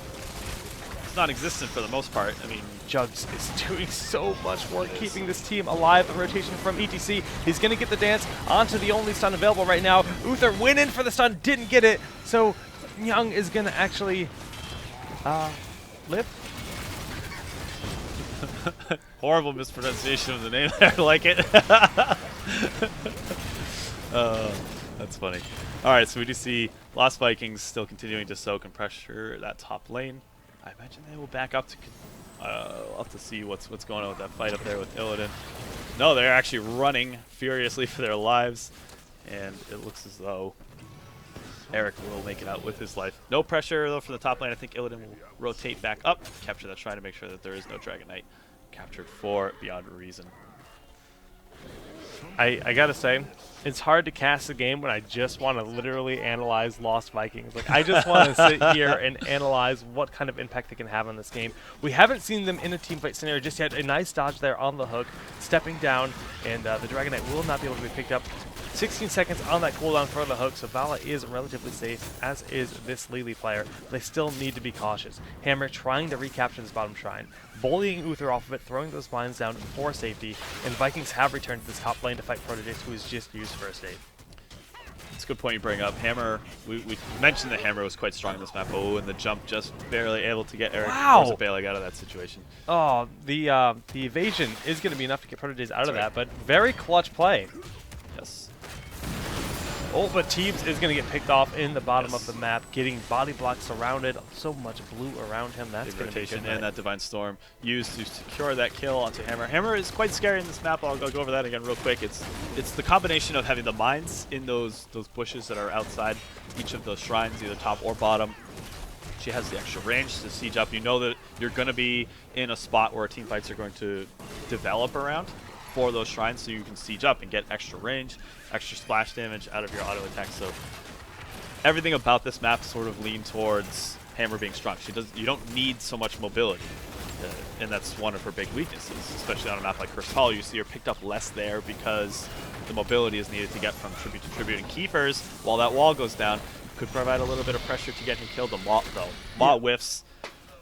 non-existent for the most part. I mean, Jugs is doing so much work keeping this team alive. The rotation from ETC. He's going to get the dance onto the only stun available right now. Uther went in for the stun, didn't get it. So Young is going to actually live. Horrible mispronunciation of the name there. I like it. That's funny. All right, so we do see Lost Vikings still continuing to soak and pressure that top lane. I imagine they will back up to. I'll have to see what's going on with that fight up there with Illidan. No, they're actually running furiously for their lives, and it looks as though Eric will make it out with his life. No pressure though from the top lane. I think Illidan will rotate back up, capture that shrine to make sure that there is no Dragon Knight captured for Beyond Reason. I gotta say, it's hard to cast a game when I just want to literally analyze Lost Vikings. Like, I just want to sit here and analyze what kind of impact they can have on this game. We haven't seen them in a teamfight scenario just yet. A nice dodge there on the hook, stepping down, and the Dragon Knight will not be able to be picked up. 16 seconds on that cooldown for the hook, so Vala is relatively safe, as is this Lili player. They still need to be cautious. Hammer trying to recapture this bottom shrine, bullying Uther off of it, throwing those mines down for safety, and Vikings have returned to this top lane to fight Protojace, who is just used first aid. It's a good point you bring up. Hammer, we mentioned that Hammer was quite strong in this map. Oh, and the jump just barely able to get Eric Bailig out of that situation. Oh, the evasion is going to be enough to get Protojace out of that, but very clutch play. Yes. Oh, but Teebs is going to get picked off in the bottom of the map, getting body block surrounded. So much blue around him. That's going to be good. And that Divine Storm used to secure that kill onto Hammer. Hammer is quite scary in this map. I'll go over that again real quick. It's the combination of having the mines in those bushes that are outside each of those shrines, either top or bottom. She has the extra range to siege up. You know that you're going to be in a spot where team fights are going to develop around for those shrines, so you can siege up and get extra range, extra splash damage out of your auto attack. So everything about this map sort of lean towards Hammer being strong. You don't need so much mobility, and that's one of her big weaknesses, especially on a map like Cursed Hollow. You see her picked up less there because the mobility is needed to get from tribute to tribute. And Kiefer's, while that wall goes down, could provide a little bit of pressure to get him killed. The Maw, though. Maw whiffs.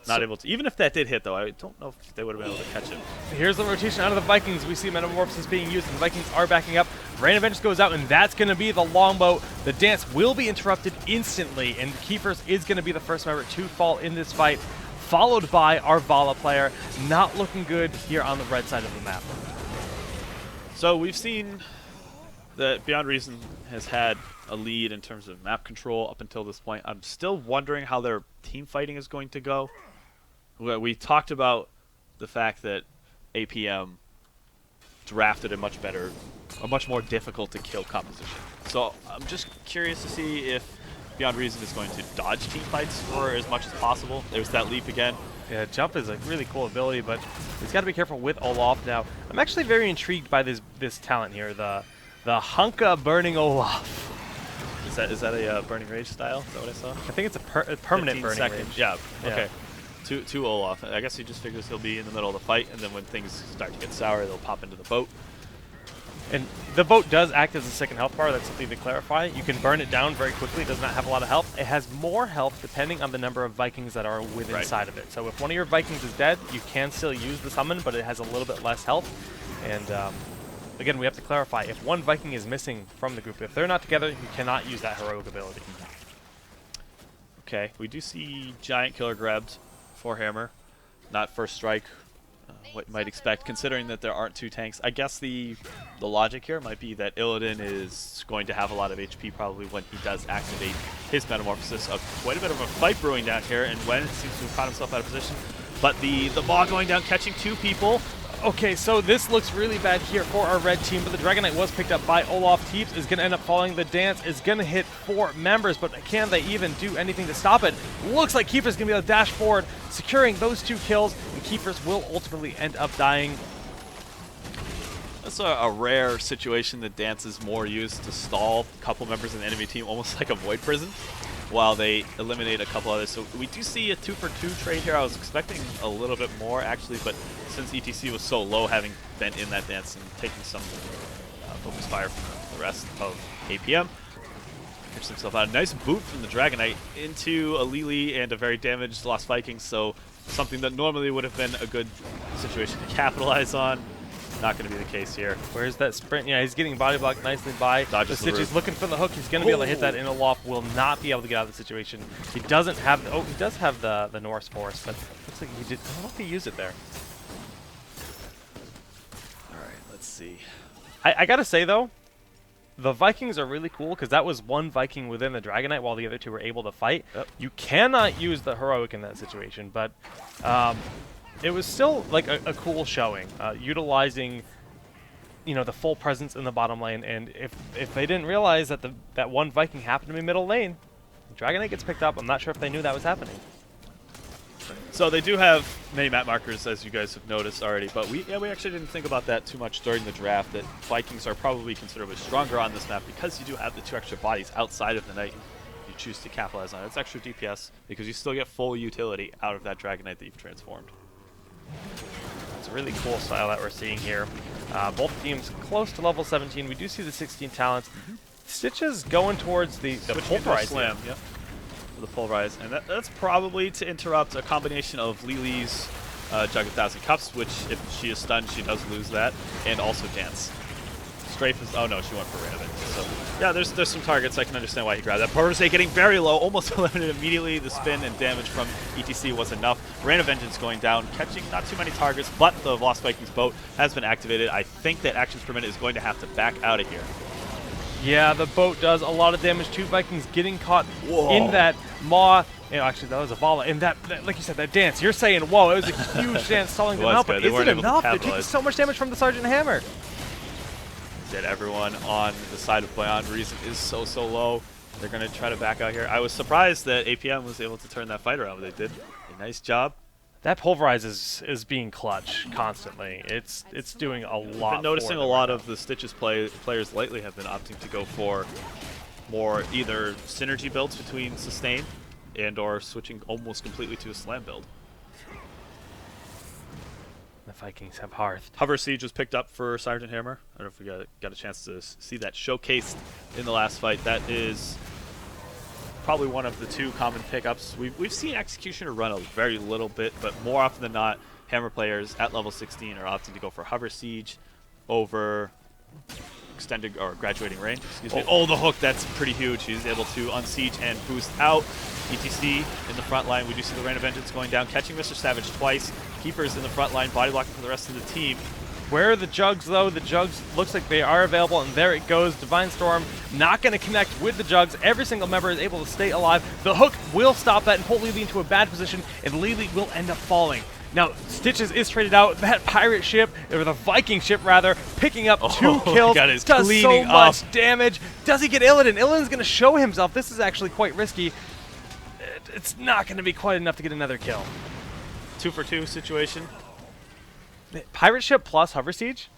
Not able to. Even if that did hit, though, I don't know if they would have been able to catch him. Here's the rotation out of the Vikings. We see Metamorphosis being used, and the Vikings are backing up. Rain of Vengeance goes out, and that's going to be the longbow. The dance will be interrupted instantly, and Keepers is going to be the first member to fall in this fight, followed by our Vala player. Not looking good here on the red side of the map. So we've seen that Beyond Reason has had a lead in terms of map control up until this point. I'm still wondering how their team fighting is going to go. We talked about the fact that APM drafted a much more difficult to kill composition. So I'm just curious to see if Beyond Reason is going to dodge team fights for as much as possible. There's that leap again. Yeah, jump is a really cool ability, but he's got to be careful with Olaf now. I'm actually very intrigued by this talent here, the Hunka Burning Olaf. Is that a Burning Rage style? Is that what I saw? I think it's a permanent Burning Rage. Yeah, okay. Two Olaf. I guess he just figures he'll be in the middle of the fight, and then when things start to get sour, they'll pop into the boat. And the boat does act as a second health bar. That's something to clarify. You can burn it down very quickly. It does not have a lot of health. It has more health depending on the number of Vikings that are within inside of it. So if one of your Vikings is dead, you can still use the summon, but it has a little bit less health. And again, we have to clarify, if one Viking is missing from the group, if they're not together, you cannot use that heroic ability. Okay, we do see Giant Killer grabbed for Hammer. Not first strike, what you might expect, considering that there aren't two tanks. I guess the logic here might be that Illidan is going to have a lot of HP probably when he does activate his Metamorphosis. Quite a bit of a fight brewing down here, and Wen seems to have caught himself out of position. But the Maw going down, catching two people. Okay, so this looks really bad here for our red team, but the Dragon Knight was picked up by Olaf. Teeps is going to end up falling. The dance is going to hit 4 members, but can they even do anything to stop it? Looks like Keeper's going to be able to dash forward, securing those 2 kills, and Keepers will ultimately end up dying. That's a rare situation that Dance is more used to stall a couple members in the enemy team, almost like a Void Prison, while they eliminate a couple others. So we do see a 2-for-2 trade here. I was expecting a little bit more, actually, but since ETC was so low, having been in that dance and taking some focus fire from the rest of APM, pitched himself out. A nice boot from the Dragon Knight into a Lili and a very damaged Lost Vikings. So something that normally would have been a good situation to capitalize on. Not going to be the case here. Where's that sprint? Yeah, he's getting body blocked nicely by Dodges the Stitch. He's looking for the hook. He's going to be able to hit that in a loft. Will not be able to get out of the situation. He doesn't have. Oh, he does have the Norse Force, but looks like he did. I don't know if he used it there. All right, let's see. I gotta say though, the Vikings are really cool because that was one Viking within the Dragon Knight while the other two were able to fight. Yep. You cannot use the heroic in that situation, but it was still like a cool showing, utilizing the full presence in the bottom lane. And if they didn't realize that that one Viking happened to be middle lane, the Dragon Knight gets picked up. I'm not sure if they knew that was happening. So they do have many map markers, as you guys have noticed already, but we actually didn't think about that too much during the draft, that Vikings are probably considerably stronger on this map because you do have the 2 extra bodies outside of the Knight. You choose to capitalize on it. It's extra DPS because you still get full utility out of that Dragon Knight that you've transformed. It's a really cool style that we're seeing here. Both teams close to level 17. We do see the 16 talents. Stitches going towards the pulverize slam. Yep. The pulverize, and that's probably to interrupt a combination of Lily's Jug 1,000 Cups, which if she is stunned, she does lose that, and also Dance. Strafe is, oh no, she went for Raven. So yeah, there's some targets. I can understand why he grabbed that. Pulverizade getting very low, almost eliminated immediately. The spin and damage from ETC was enough. Rain of Vengeance going down, catching not too many targets, but the Lost Vikings boat has been activated. I think that actions per minute is going to have to back out of here. Yeah, the boat does a lot of damage. 2 Vikings getting caught in that maw. Actually, that was a Vala. And that, like you said, that dance. You're saying, whoa, it was a huge dance stalling them out, but is it enough? They're taking so much damage from the Sergeant Hammer. That everyone on the side of Beyond Reason is so low. They're going to try to back out here. I was surprised that APM was able to turn that fight around, but they did a nice job. That pulverize is being clutch constantly. It's doing a lot. I've been noticing a lot of the Stitches players lately have been opting to go for more either synergy builds between sustain and or switching almost completely to a slam build. The Vikings have Hearth. Hover Siege was picked up for Sergeant Hammer. I don't know if we got a chance to see that showcased in the last fight. That is probably one of the 2 common pickups. We've seen Executioner run a very little bit, but more often than not, Hammer players at level 16 are opting to go for Hover Siege over extended or graduating range. Excuse me. Oh, the hook, that's pretty huge. He's able to unsiege and boost out. ETC in the front line. We do see the Rain of Vengeance going down, catching Mr. Savage twice. Keepers in the front line, body blocking for the rest of the team. Where are the Jugs, though? The Jugs looks like they are available, and there it goes. Divine Storm not going to connect with the Jugs. Every single member is able to stay alive. The hook will stop that and pull Lily into a bad position, and Lily will end up falling. Now, Stitches is traded out. That pirate ship, or the Viking ship, rather, picking up 2 kills. God, does so much damage. Does he get Illidan? Illidan's going to show himself. This is actually quite risky. It's not going to be quite enough to get another kill. 2 for 2 situation. Pirate ship plus Hover Siege?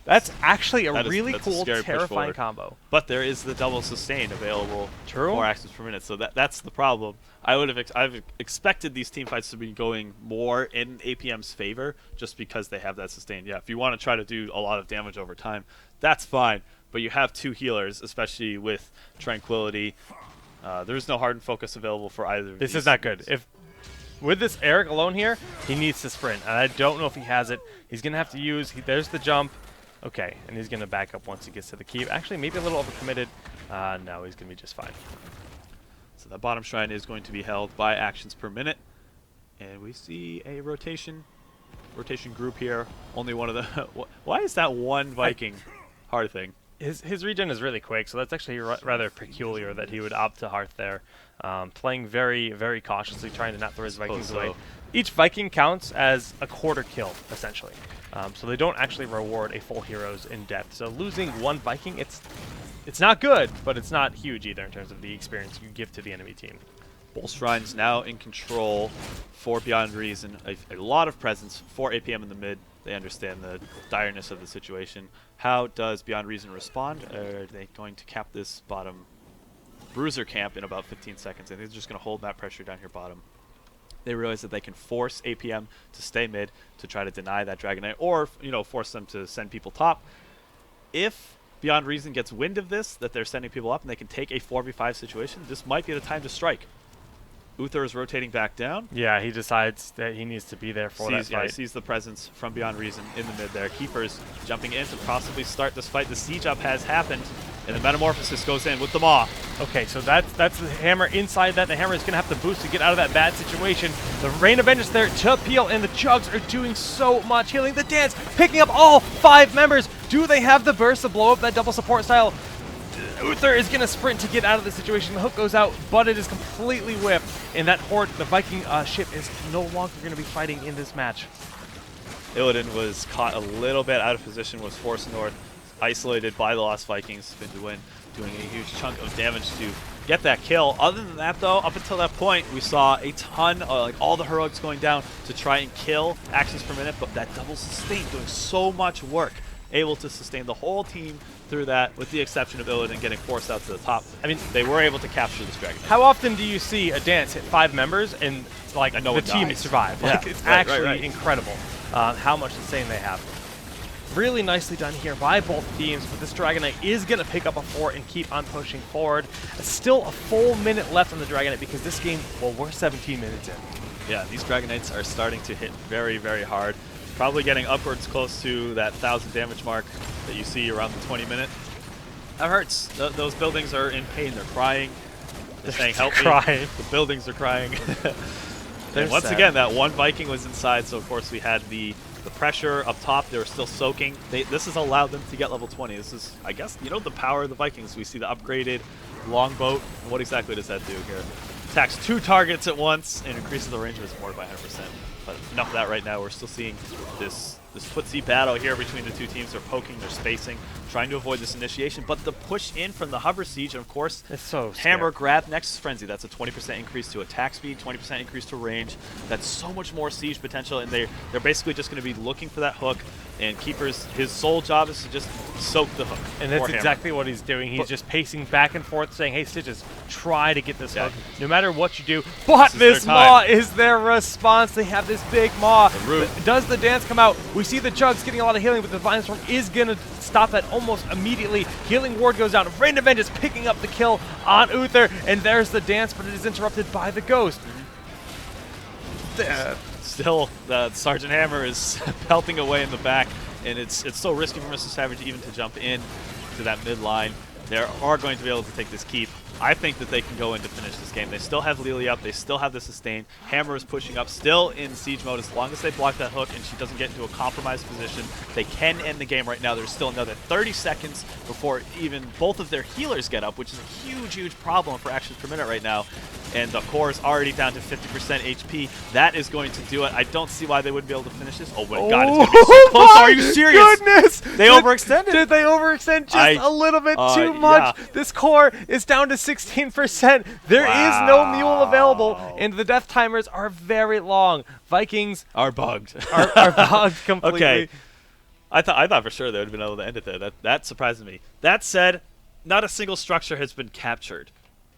That's actually a really that's cool, a terrifying combo. But there is the double sustain available. True. 4 actions per minute, so that's the problem. I've expected these team fights to be going more in APM's favor just because they have that sustain. Yeah, if you want to try to do a lot of damage over time, that's fine. But you have 2 healers, especially with Tranquility. There's no hardened focus available for either of these. This is not good. If with this Eric alone here, he needs to sprint, and I don't know if he has it. He's going to have to use... there's the jump. Okay, and he's going to back up once he gets to the keep. Actually, maybe a little overcommitted. No, he's going to be just fine. So that bottom shrine is going to be held by actions per minute. And we see a rotation group here. Only one of the... Why is that one Viking hard thing? His regen is really quick, so that's actually rather peculiar that he would opt to Hearth there. Playing very, very cautiously, trying to not throw his Vikings away. Each Viking counts as a quarter kill, essentially. So they don't actually reward a full heroes in depth. So losing 1 Viking, it's not good, but it's not huge either in terms of the experience you give to the enemy team. Both shrines now in control for Beyond Reason. A lot of presence for APM in the mid. They understand the direness of the situation. How does Beyond Reason respond? Are they going to cap this bottom bruiser camp in about 15 seconds? I think they're just going to hold that pressure down here bottom. They realize that they can force APM to stay mid to try to deny that Dragon Knight, or force them to send people top. If Beyond Reason gets wind of this, that they're sending people up and they can take a 4v5 situation, this might be the time to strike. Uther is rotating back down. Yeah, he decides that he needs to be there for that fight. He sees the presence from Beyond Reason in the mid there. Keeper's jumping in to possibly start this fight. The siege up has happened, and the Metamorphosis goes in with the Maw. Okay, so that's the Hammer inside that. The Hammer is going to have to boost to get out of that bad situation. The Rain of Vengeance there to peel, and the Jugs are doing so much healing. The Dance picking up all 5 members. Do they have the burst to blow up that double support style? Uther is going to sprint to get out of the situation. The hook goes out, but it is completely whipped. And that Horde, the Viking ship, is no longer going to be fighting in this match. Illidan was caught a little bit out of position, was forced north, isolated by the Lost Vikings. Finduin doing a huge chunk of damage to get that kill. Other than that, though, up until that point, we saw a ton of like all the heroics going down to try and kill actions per minute, but that double sustain doing so much work, able to sustain the whole team through that, with the exception of Illidan getting forced out to the top. I mean, they were able to capture this dragon. How often do you see a Dance hit 5 members and like no the one team dies. survive? Yeah. Like, it's Right, actually right. incredible how much sustain they have. Really nicely done here by both teams, but this Dragonite is going to pick up a fort and keep on pushing forward. Still a full minute left on the Dragonite because this game, well, we're 17 minutes in. Yeah, these Dragonites are starting to hit very, very hard. Probably getting upwards close to that 1,000 damage mark that you see around the 20-minute. That hurts. Those buildings are in pain. They're crying. They're saying, help me. Crying. The buildings are crying. They're And once sad. again, that one Viking was inside, so of course we had the pressure up top. They were still soaking. This has allowed them to get level 20. This is, I guess, you know, the power of the Vikings. We see the upgraded longboat. What exactly does that do here? Attacks 2 targets at once and increases the range of its mortar by 100%. But enough of that right now. We're still seeing this footsie battle here between the two teams. They're poking, they're spacing, trying to avoid this initiation. But the push in from the hover siege, and of course, It's so Hammer scary. grab Nexus Frenzy. That's a 20% increase to attack speed, 20% increase to range. That's so much more siege potential, and they're basically just going to be looking for that hook. And Keeper's, his sole job is to just soak the hook. And that's for Hammer. exactly what he's doing. He's But- just pacing back and forth saying, hey, Stitches, try to get this Yeah. hook, no matter what you do. But This is their this maw time. is their response. They have this big maw. The root. Does the Dance come out? We see the Jugs getting a lot of healing, but the Divine Storm is going to stop that almost immediately. Healing Ward goes out. Rain of Vengeance picking up the kill on Uther. And there's the Dance, but it is interrupted by the Ghost. Still, the Sergeant Hammer is pelting away in the back, and it's so risky for Mr. Savage even to jump in to that mid line. They are going to be able to take this keep. I think that they can go in to finish this game. They still have Lily up. They still have the sustain. Hammer is pushing up, still in siege mode. As long as they block that hook and she doesn't get into a compromised position, they can end the game right now. There's still another 30 seconds before even both of their healers get up, which is a huge, huge problem for actions per minute right now. And the core is already down to 50% HP. That is going to do it. I don't see why they wouldn't be able to finish this. Oh my god, it's going to be so close. Are you serious? Goodness! They overextended. Did they overextend just a little bit too much? Yeah. This core is down to 16%. There is no mule available, and the death timers are very long. Vikings Are bugged. are bugged completely. Okay. I thought for sure they would have been able to end it there. That surprises me. That said, not a single structure has been captured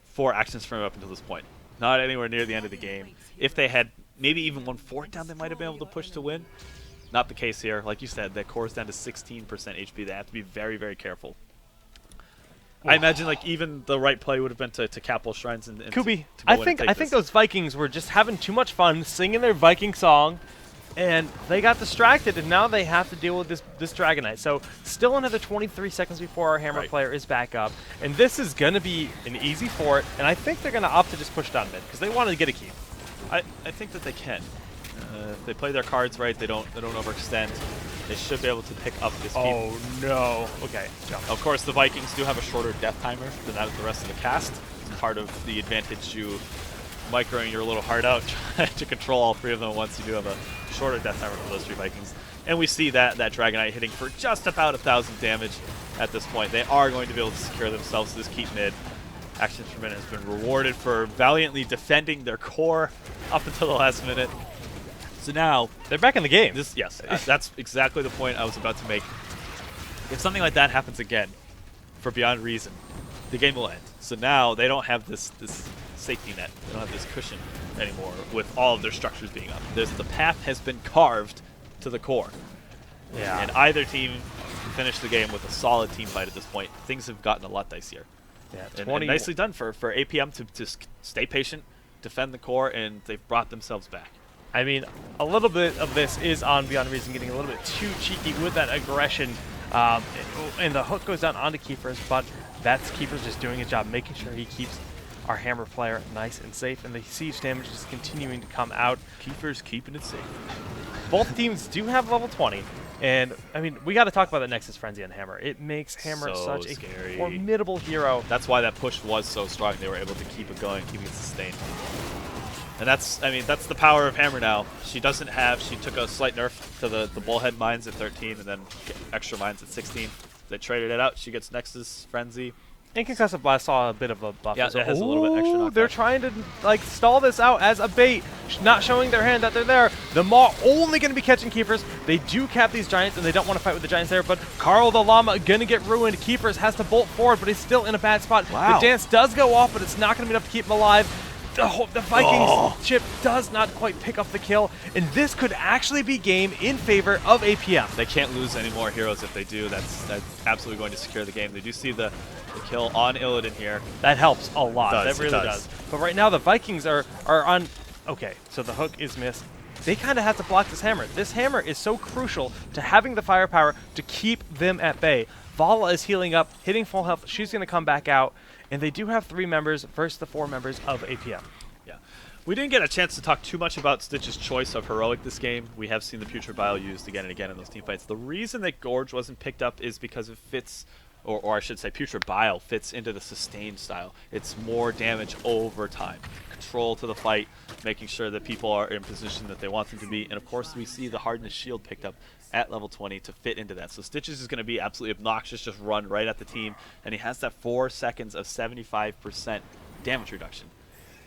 for actions from up until this point. Not anywhere near the end of the game. If they had maybe even one fort down, they might have been able to push to win. Not the case here. Like you said, that core is down to 16% HP. They have to be very, very careful. I imagine like even the right play would have been to cap both shrines and Kubi, to go I in and think take this. those Vikings were just having too much fun singing their Viking song, and they got distracted, and now they have to deal with this Dragonite. So still another 23 seconds before our Hammer Right. player is back up, and this is going to be an easy fort, and I think they're going to opt to just push down mid because they want to get a keep. I think that they can. If they play their cards right, they don't overextend. They should be able to pick up this keep. Oh no! Okay, jump. Of course, the Vikings do have a shorter death timer than that of the rest of the cast. It's part of the advantage you microing your little heart out trying to control all 3 of them at once. You do have a shorter death timer for those 3 Vikings. And we see that Dragonite hitting for just about 1,000 damage at this point. They are going to be able to secure themselves this keep mid. Actions per minute has been rewarded for valiantly defending their core up until the last minute. So now, They're back in the game. that's exactly the point I was about to make. If something like that happens again, for Beyond Reason, the game will end. So now they don't have this safety net. They don't have this cushion anymore with all of their structures being up. The path has been carved to the core. Yeah. And either team can finish the game with a solid team fight at this point. Things have gotten a lot dicier. Yeah, And 20. nicely done for APM to stay patient, defend the core, and they've brought themselves back. I mean, a little bit of this is on Beyond Reason getting a little bit too cheeky with that aggression, and the hook goes down onto Keepers, but that's Keepers just doing his job, making sure he keeps our Hammer player nice and safe, and the siege damage is continuing to come out. Keepers keeping it safe. Both teams do have level 20, and I mean, we got to talk about the Nexus Frenzy on Hammer. It makes Hammer So such scary. a formidable hero. That's why that push was so strong. They were able to keep it going, keep it sustained. And that's, I mean, that's the power of Hammer now. She doesn't have, she took a slight nerf to the Bullhead mines at 13 and then extra mines at 16. They traded it out. She gets Nexus Frenzy. And Concussive Blast saw a bit of a buff Yeah, as well. it has a little bit extra knockback. They're trying to like stall this out as a bait, not showing their hand that they're there. The Maw only going to be catching Keepers. They do cap these Giants, and they don't want to fight with the Giants there, but Carl the Llama going to get ruined. Keepers has to bolt forward, but he's still in a bad spot. Wow. The dance does go off, but it's not going to be enough to keep him alive. The Vikings chip does not quite pick up the kill, and this could actually be game in favor of APM. They can't lose any more heroes. If they do, that's absolutely going to secure the game. They do see the kill on Illidan here. That helps a lot. It does, That really does. But right now the Vikings are on. Okay, so the hook is missed. They kind of have to block this hammer. This hammer is so crucial to having the firepower to keep them at bay. Vala is healing up, hitting full health. She's going to come back out. And they do have 3 members versus the 4 members of APM. Yeah. We didn't get a chance to talk too much about Stitch's choice of heroic this game. We have seen the Putrid Bile used again and again in those team fights. The reason that Gorge wasn't picked up is because it fits, or I should say Putrid Bile fits into the sustained style. It's more damage over time. Control to the fight, making sure that people are in position that they want them to be. And of course we see the Hardness Shield picked up at level 20 to fit into that. So Stitches is going to be absolutely obnoxious, just run right at the team, and he has that 4 seconds of 75% damage reduction.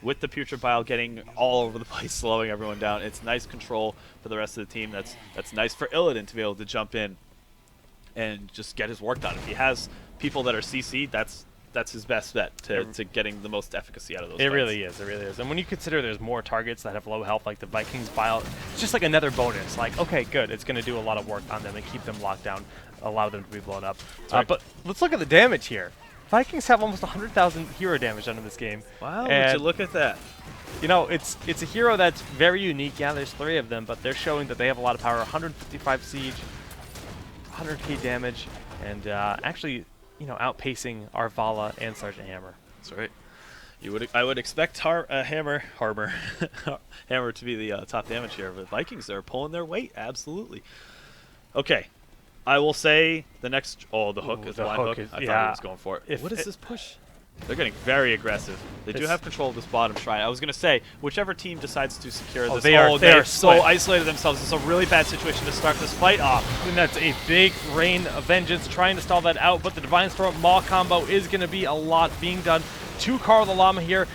With the Putrid Bile getting all over the place, slowing everyone down, it's nice control for the rest of the team. That's nice for Illidan to be able to jump in and just get his work done. If he has people that are CC'd, that's his best bet to getting the most efficacy out of those fights. It really is. And when you consider there's more targets that have low health, like the Vikings Bile, it's just like another bonus. Like, okay, good. It's going to do a lot of work on them and keep them locked down, allow them to be blown up. But let's look at the damage here. Vikings have almost 100,000 hero damage done in this game. Wow, and would you look at that. You know, it's a hero that's very unique. Yeah, there's 3 of them, but they're showing that they have a lot of power. 155 siege, 100k damage, and actually, you know, outpacing our Vala and Sergeant Hammer. That's right. I would expect Hammer to be the top damage here, but Vikings, they're pulling their weight, absolutely. Okay, I will say the next. Oh, the hook is the blind hook. I thought he was going for it. What is this push? They're getting very aggressive. They do have control of this bottom shrine. I was going to say, whichever team decides to secure this, they are so isolated themselves. It's a really bad situation to start this fight off. And that's a big Rain of Vengeance trying to stall that out, but the Divine Storm Maw combo is going to be a lot being done to Carl the Llama here.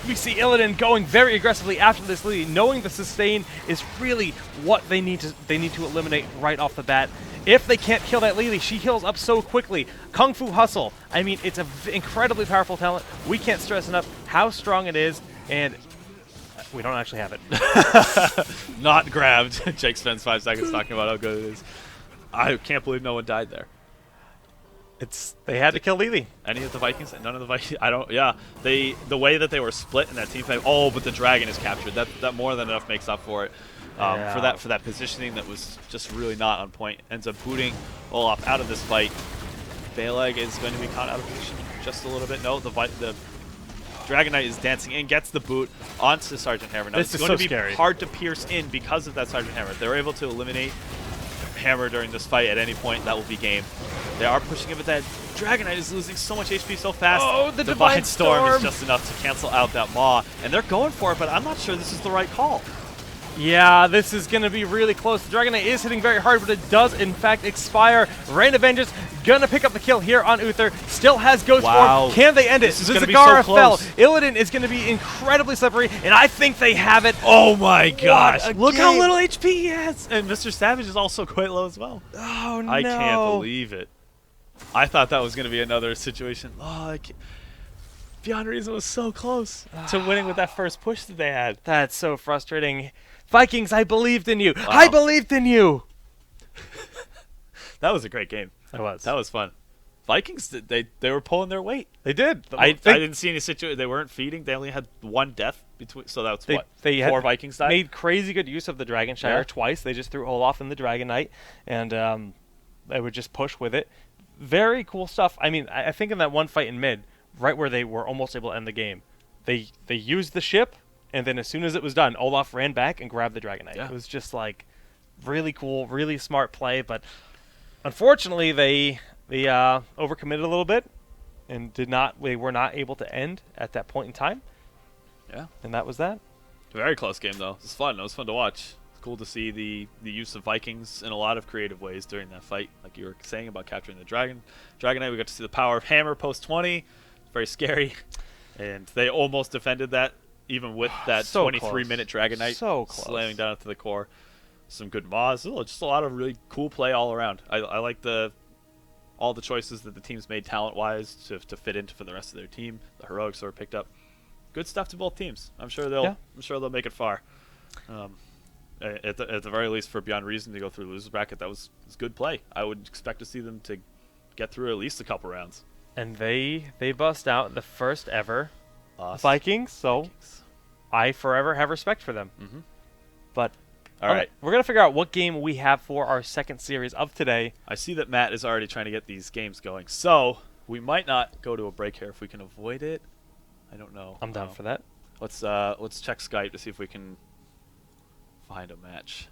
We see Illidan going very aggressively after this lead, knowing the sustain is really what they need to eliminate right off the bat. If they can't kill that Lily, she heals up so quickly. Kung Fu Hustle. I mean, it's an incredibly powerful talent. We can't stress enough how strong it is, and we don't actually have it. Not grabbed. Jake spends 5 seconds talking about how good it is. I can't believe no one died there. They had to kill Lily. Any of the Vikings? None of the Vikings? I don't. Yeah, the way that they were split in that team fight. Oh, but the dragon is captured. That more than enough makes up for it. For that positioning that was just really not on point. Ends up booting Olaf out of this fight. Balag is going to be caught out of position just a little bit. No, the Dragon Knight is dancing in, gets the boot onto Sergeant Hammer. Now, this is going to be scary. hard to pierce in because of that Sergeant Hammer. If they're able to eliminate Hammer during this fight at any point, that will be game. They are pushing it, but that Dragon Knight is losing so much HP so fast. Oh, the Divine Storm is just enough to cancel out that Maw. And they're going for it, but I'm not sure this is the right call. Yeah, this is going to be really close. The Dragon Knight is hitting very hard, but it does, in fact, expire. Rain of Vengeance going to pick up the kill here on Uther. Still has Ghost Form. Can they end it? This is going to be so close. Illidan is going to be incredibly slippery, and I think they have it. Oh my gosh. Look how little HP he has. And Mr. Savage is also quite low as well. Oh, no. I can't believe it. I thought that was going to be another situation. Oh, Beyond Reason was so close to winning with that first push that they had. That's so frustrating. Vikings, I believed in you. Wow. I believed in you. That was a great game. It was. That was fun. Vikings, they were pulling their weight. They did. I didn't see any situation. They weren't feeding. They only had 1 death between. So that's They what they four had Vikings died. made crazy good use of the Dragon Shire Yeah. twice. They just threw Olaf in the Dragon Knight, and they would just push with it. Very cool stuff. I mean, I think in that one fight in mid, right where they were almost able to end the game, they used the ship, and then as soon as it was done, Olaf ran back and grabbed the Dragon Knight. Yeah. It was just like really cool, really smart play, but unfortunately they overcommitted a little bit and they were not able to end at that point in time, Yeah. and that was that. Very close game though. It was fun. It was fun to watch. It's cool to see the use of Vikings in a lot of creative ways during that fight. Like you were saying about capturing the Dragon Knight, we got to see the power of Hammer post 20. Very scary. And they almost defended that even with that So 23-minute Dragon Knight So close. slamming down into the core. Some good maws. Just a lot of really cool play all around. I like all the choices that the teams made talent-wise to fit into for the rest of their team. The heroics that were picked up. Good stuff to both teams. I'm sure they'll make it far. At the very least, for Beyond Reason to go through the losers bracket, that was good play. I would expect to see them to get through at least a couple rounds. And they bust out the first ever Lost. Vikings, so Vikings. I forever have respect for them. Mhm. But All right. we're gonna figure out what game we have for our second series of today. I see that Matt is already trying to get these games going, so we might not go to a break here if we can avoid it. I don't know. I'm down for that. Let's check Skype to see if we can find a match.